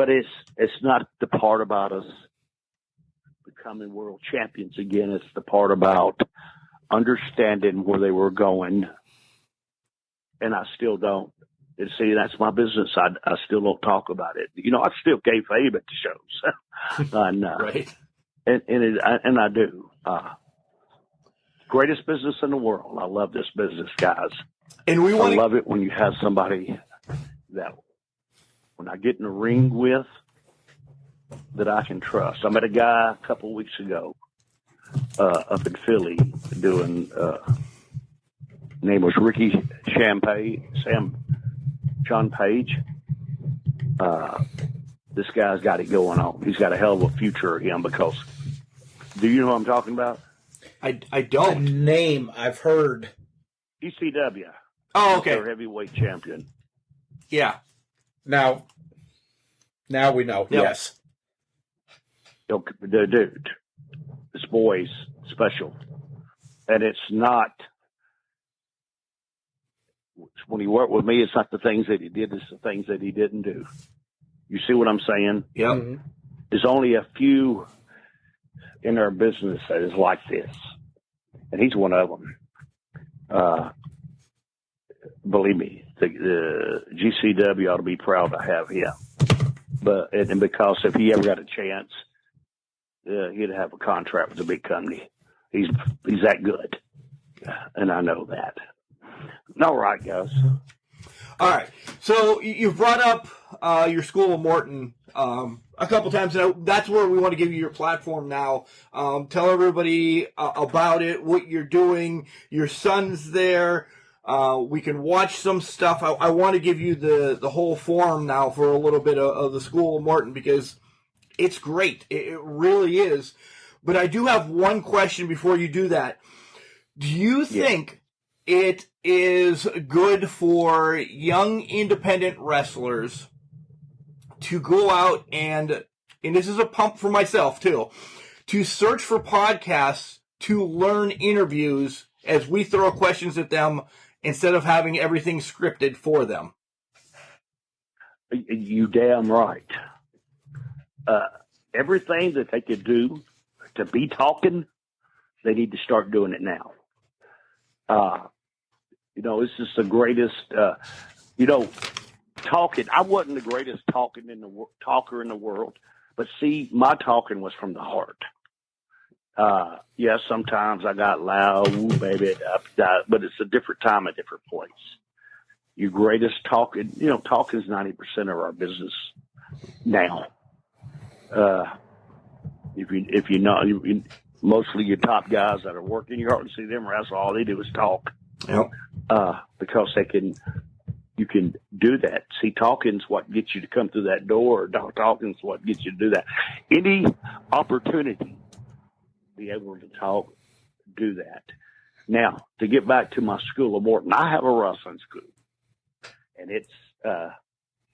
it's not the part about us becoming world champions again. It's the part about understanding where they were going, and I still don't. And see, that's my business. I still don't talk about it. I still kayfabe at the shows, Right. And I do. Greatest business in the world. I love this business, guys. And I love it when you have somebody that when I get in the ring with, that I can trust. I met a guy a couple of weeks ago up in Philly doing, name was Ricky John Page. This guy's got it going on. He's got a hell of a future of him because, do you know what I'm talking about? I don't. The name I've heard. ECW. Oh, okay. Their heavyweight champion. Yeah. Now we know. Yep. Yes. Dude, this boy's special. And it's not, when he worked with me, it's not the things that he did, it's the things that he didn't do. You see what I'm saying? Yep. Mm-hmm. There's only a few in our business that is like this. And he's one of them. Believe me, the GCW ought to be proud to have him. And because if he ever got a chance, he'd have a contract with a big company. He's that good, and I know that. All right, guys. All right. So you've brought up your School of Morton a couple times now. That's where we want to give you your platform now. Tell everybody about it, what you're doing. Your son's there. We can watch some stuff. I want to give you the whole forum now for a little bit of the School of Morton because it's great. It really is. But I do have one question before you do that. Do you think it is good for young independent wrestlers to go out and this is a pump for myself too, to search for podcasts to learn interviews as we throw questions at them instead of having everything scripted for them? You damn right. Everything that they could do to be talking, they need to start doing it now. This is the greatest, talking. I wasn't the greatest talker in the world, but see, my talking was from the heart. Yes, sometimes I got loud, ooh, baby, but it's a different time, a different place. Your greatest talking, talking is 90% of our business now. If you know, mostly your top guys that are working, you hardly see them wrestle. All they do is talk. Yep. Because you can do that. See, talking's what gets you to come through that door. Talking's what gets you to do that. Any opportunity to be able to talk, do that. Now, to get back to my School of Morton, I have a wrestling school. And it's, a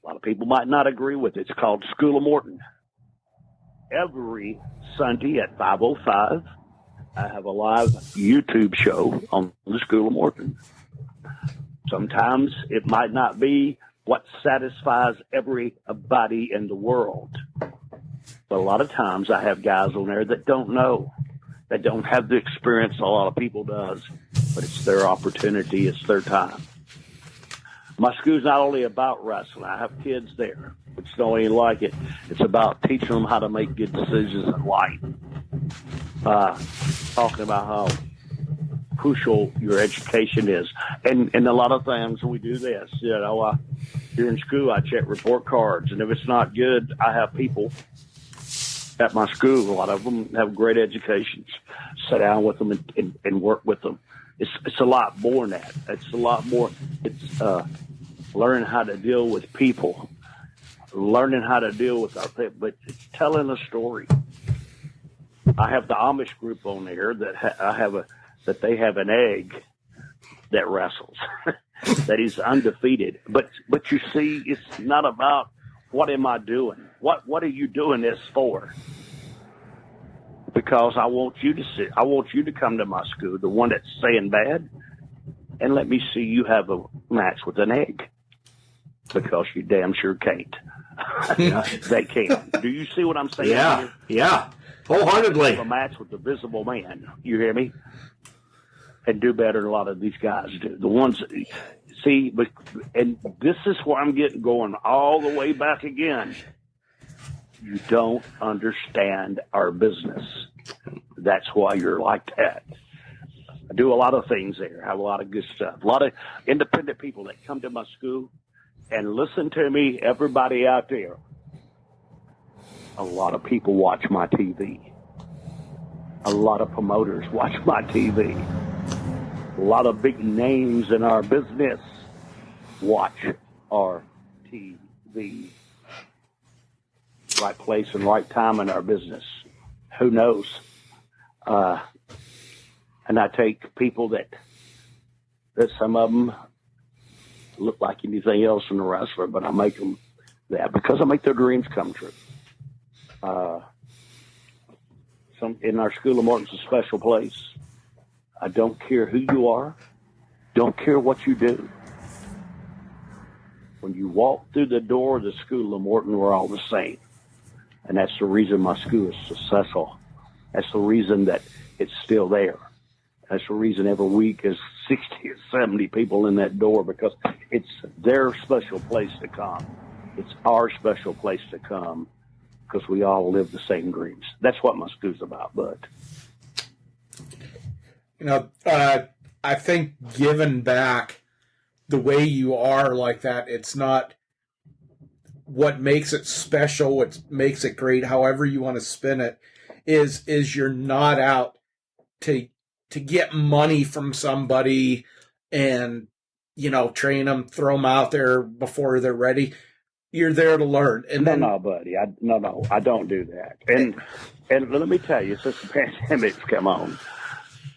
lot of people might not agree with it. It's called School of Morton. Every Sunday at 5:05, I have a live YouTube show on the School of Morton. Sometimes it might not be what satisfies everybody in the world. But a lot of times I have guys on there that don't know, that don't have the experience a lot of people does, but it's their opportunity, it's their time. My school's not only about wrestling. I have kids there, which don't even like it. It's about teaching them how to make good decisions in life. Talking about how crucial your education is. And a lot of times we do this. Here in school, I check report cards. And if it's not good, I have people at my school. A lot of them have great educations. Sit down with them and work with them. It's a lot more than that. It's a lot more. It's learning how to deal with people, learning how to deal with our people, but it's telling a story. I have the Amish group on there that they have an egg that wrestles, that is undefeated. But you see, it's not about what am I doing? What are you doing this for? Because I want you to come to my school, the one that's saying bad, and let me see you have a match with an egg. Because you damn sure can't. They can't. Do you see what I'm saying? Yeah. Wholeheartedly. Have a match with the visible man. You hear me? And do better than a lot of these guys do. The ones, see, and this is where I'm going all the way back again. You don't understand our business. That's why you're like that. I do a lot of things there. I have a lot of good stuff. A lot of independent people that come to my school. And listen to me, everybody out there. A lot of people watch my TV. A lot of promoters watch my TV. A lot of big names in our business watch our TV. Right place and right time in our business. Who knows? And I take people that some of them look like anything else in a wrestler, but I make them that because I make their dreams come true. In our School of Morton's a special place. I don't care who you are, don't care what you do. When you walk through the door of the School of Morton, we're all the same. And that's the reason my school is successful. That's the reason that it's still there. That's the reason every week is 60 or 70 people in that door, because it's their special place to come. It's our special place to come because we all live the same dreams. That's what my school's about, Bud. I think giving back the way you are like that. It's not what makes it special, what makes it great, however you want to spin it, is you're not out to get money from somebody and, train them, throw them out there before they're ready. You're there to learn. And No, buddy. I don't do that. And let me tell you, since the pandemic's come on,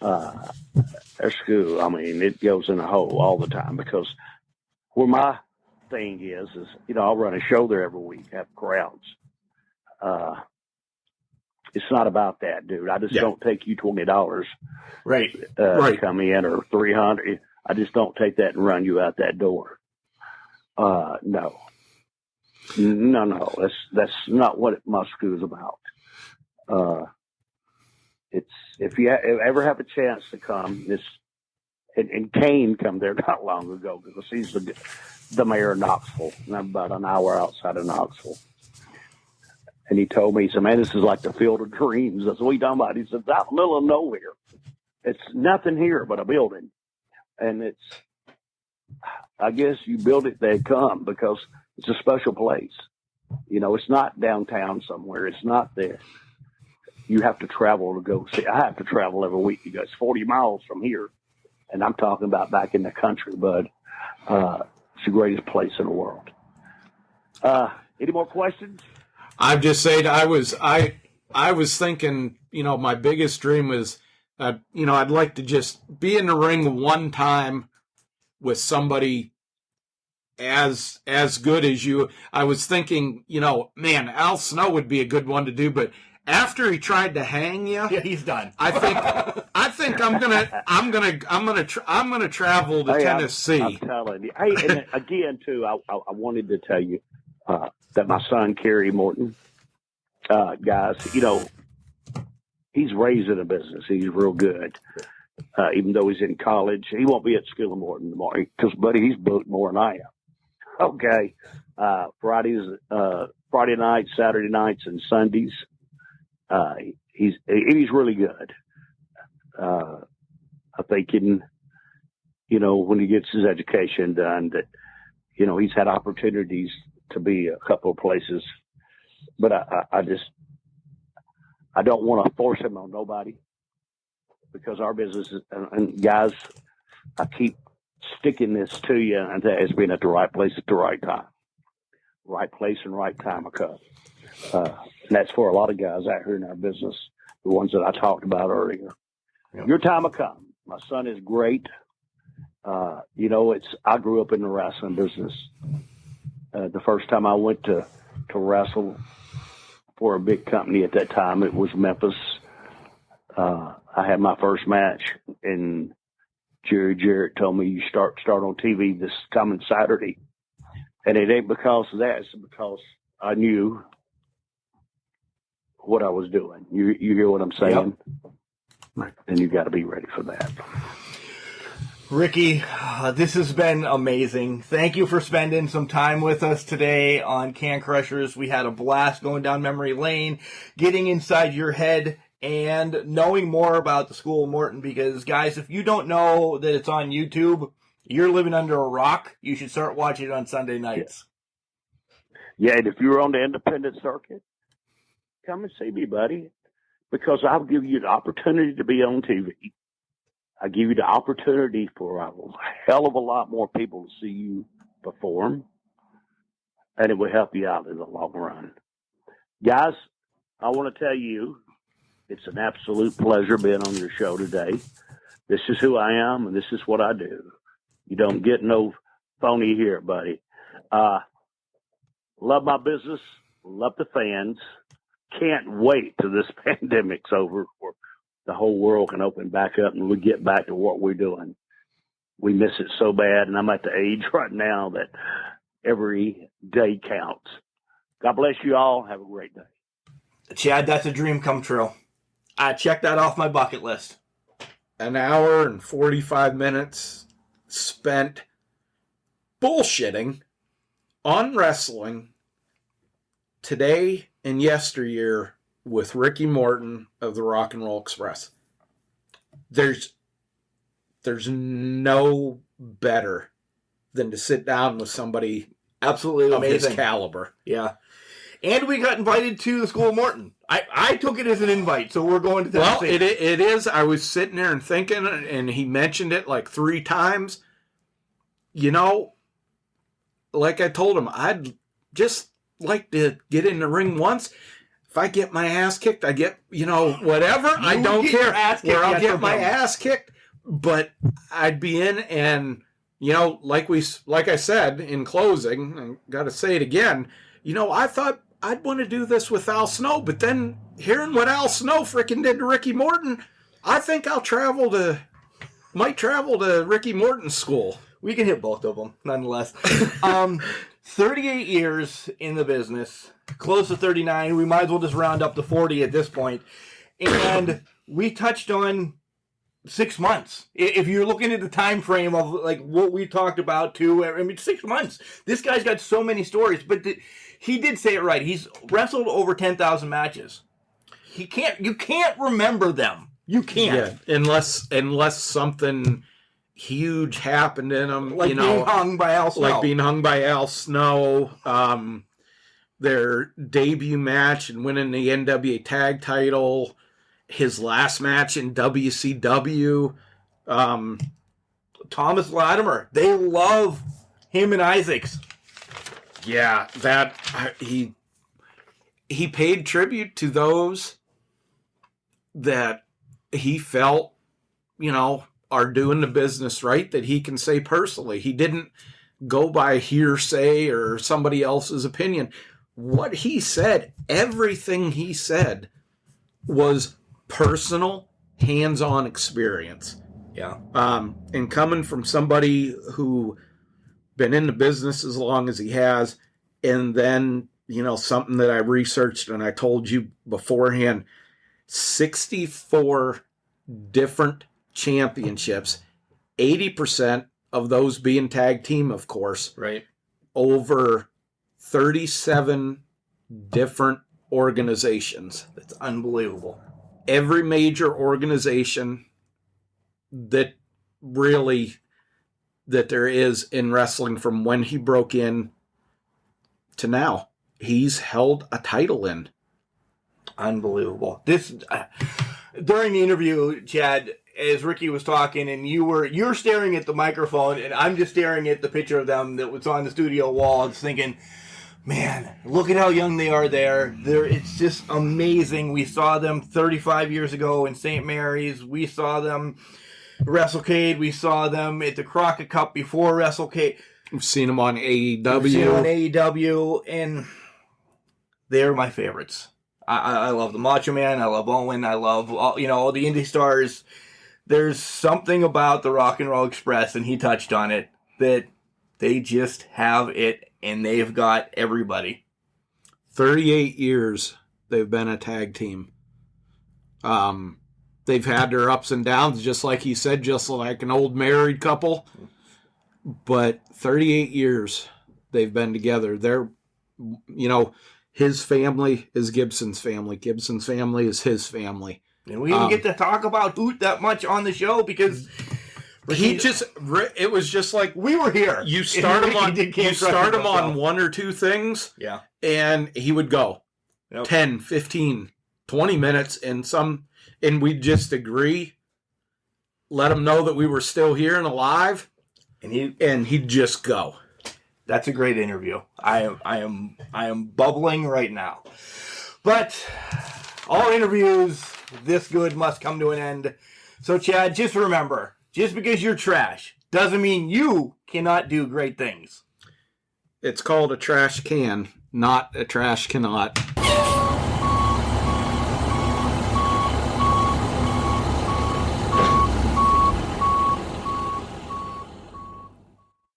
our school, I mean, it goes in a hole all the time, because where my thing is, I'll run a show there every week, have crowds. It's not about that, dude. I just don't take you $20 Right. to come in, or $300. I just don't take that and run you out that door. No. That's not what my school's about. It's, if you ever have a chance to come, and Kane come there not long ago, because he's the mayor of Knoxville, and I'm about an hour outside of Knoxville. And he told me, he said, man, this is like the field of dreams. That's what we talking about. He said, it's out in the middle of nowhere. It's nothing here but a building. And I guess you build it, they come, because it's a special place. It's not downtown somewhere. It's not there. You have to travel to go see. I have to travel every week. You guys, 40 miles from here. And I'm talking about back in the country, bud. It's the greatest place in the world. Any more questions? I'm just saying, I was thinking, my biggest dream was, I'd like to just be in the ring one time with somebody as good as you. I was thinking, man, Al Snow would be a good one to do, but after he tried to hang you, Yeah, he's done. I think I'm gonna travel to Tennessee. I'm telling you. Hey, and again, too, I wanted to tell you that my son, Kerry Morton, guys, he's raised in a business. He's real good. Even though he's in college, he won't be at School of Morton tomorrow, because, buddy, he's booked more than I am. Okay. Friday nights, Saturday nights, and Sundays. He's really good. I'm thinking, when he gets his education done, that, he's had opportunities to be a couple of places, but I don't want to force him on nobody, because our business is, and guys, I keep sticking this to you, and that has been at the right place at the right time. Right place and right time occur. And that's for a lot of guys out here in our business, the ones that I talked about earlier. Yep. Your time will come. My son is great. I grew up in the wrestling business. The first time I went to wrestle for a big company at that time, it was Memphis. I had my first match, and Jerry Jarrett told me, you start on TV this coming Saturday. And it ain't because of that. It's because I knew what I was doing. You hear what I'm saying? Yep. Right. And you got to be ready for that. Ricky, this has been amazing. Thank you for spending some time with us today on Can Crushers. We had a blast going down memory lane, getting inside your head, and knowing more about the School of Morton, because, guys, if you don't know that it's on YouTube, you're living under a rock. You should start watching it on Sunday nights. Yeah, and if you're on the independent circuit, come and see me, buddy, because I'll give you the opportunity to be on TV. I give you the opportunity for a hell of a lot more people to see you perform, and it will help you out in the long run. Guys, I want to tell you, it's an absolute pleasure being on your show today. This is who I am, and this is what I do. You don't get no phony here, buddy. Love my business, love the fans. Can't wait till this pandemic's over, or the whole world can open back up and we get back to what we're doing. We miss it so bad, and I'm at the age right now that every day counts. God bless you all. Have a great day. Chad, that's a dream come true. I checked that off my bucket list. An hour and 45 minutes spent bullshitting on wrestling today and yesteryear with Ricky Morton of the Rock and Roll Express. There's no better than to sit down with somebody absolutely of his amazing caliber. Yeah. And we got invited to the School of Morton. I took it as an invite, so we're going to Tennessee. Well, it is. I was sitting there and thinking, and he mentioned it like 3 times. You know, like I told him, I'd just like to get in the ring once. If I get my ass kicked, I get, whatever. I don't care where I'll get my ass kicked. But I'd be in and, like I said in closing, I got to say it again, I thought I'd want to do this with Al Snow, but then hearing what Al Snow freaking did to Ricky Morton, I think might travel to Ricky Morton's school. We can hit both of them, nonetheless. 38 years in the business, close to 39. We might as well just round up to 40 at this point. And we touched on 6 months. If you're looking at the time frame of like what we talked about too, 6 months. This guy's got so many stories, but he did say it right. He's wrestled over 10,000 matches. You can't remember them. You can't. Yeah, unless something huge happened in him. Like being hung by Al Snow. Like being hung by Al Snow. Their debut match and winning the NWA tag title. His last match in WCW. Thomas Latimer. They love him and Isaacs. Yeah, that he paid tribute to those that he felt, are doing the business right, that he can say personally. He didn't go by hearsay or somebody else's opinion. What he said, everything he said was personal, hands-on experience. Yeah. And coming from somebody who been in the business as long as he has, and then, something that I researched and I told you beforehand, 64 different championships, 80% of those being tag team, of course. Right. Over 37 different organizations. That's unbelievable. Every major organization that there is in wrestling, from when he broke in to now, he's held a title in. Unbelievable. This during the interview, Chad, as Ricky was talking, and you're staring at the microphone, and I'm just staring at the picture of them that was on the studio wall, and thinking, man, look at how young they are there. It's just amazing. We saw them 35 years ago in St. Mary's. We saw them WrestleCade. We saw them at the Crockett Cup before WrestleCade. We've seen them on AEW. And they're my favorites. I love the Macho Man. I love Owen. I love all the indie stars. There's something about the Rock and Roll Express, and he touched on it, that they just have it, and they've got everybody. 38 years they've been a tag team. They've had their ups and downs, just like he said, just like an old married couple. But 38 years they've been together. They're, his family is Gibson's family. Gibson's family is his family. And we didn't get to talk about Hoot that much on the show because it was just like we were here. You start him on 1 or 2 things, yeah, and he would go 10, 15, 20 minutes, and we'd just agree, let him know that we were still here and alive, and he'd just go. That's a great interview. I am bubbling right now. But all interviews this good must come to an end. So Chad, just remember, just because you're trash doesn't mean you cannot do great things. It's called a trash can, not a trash cannot.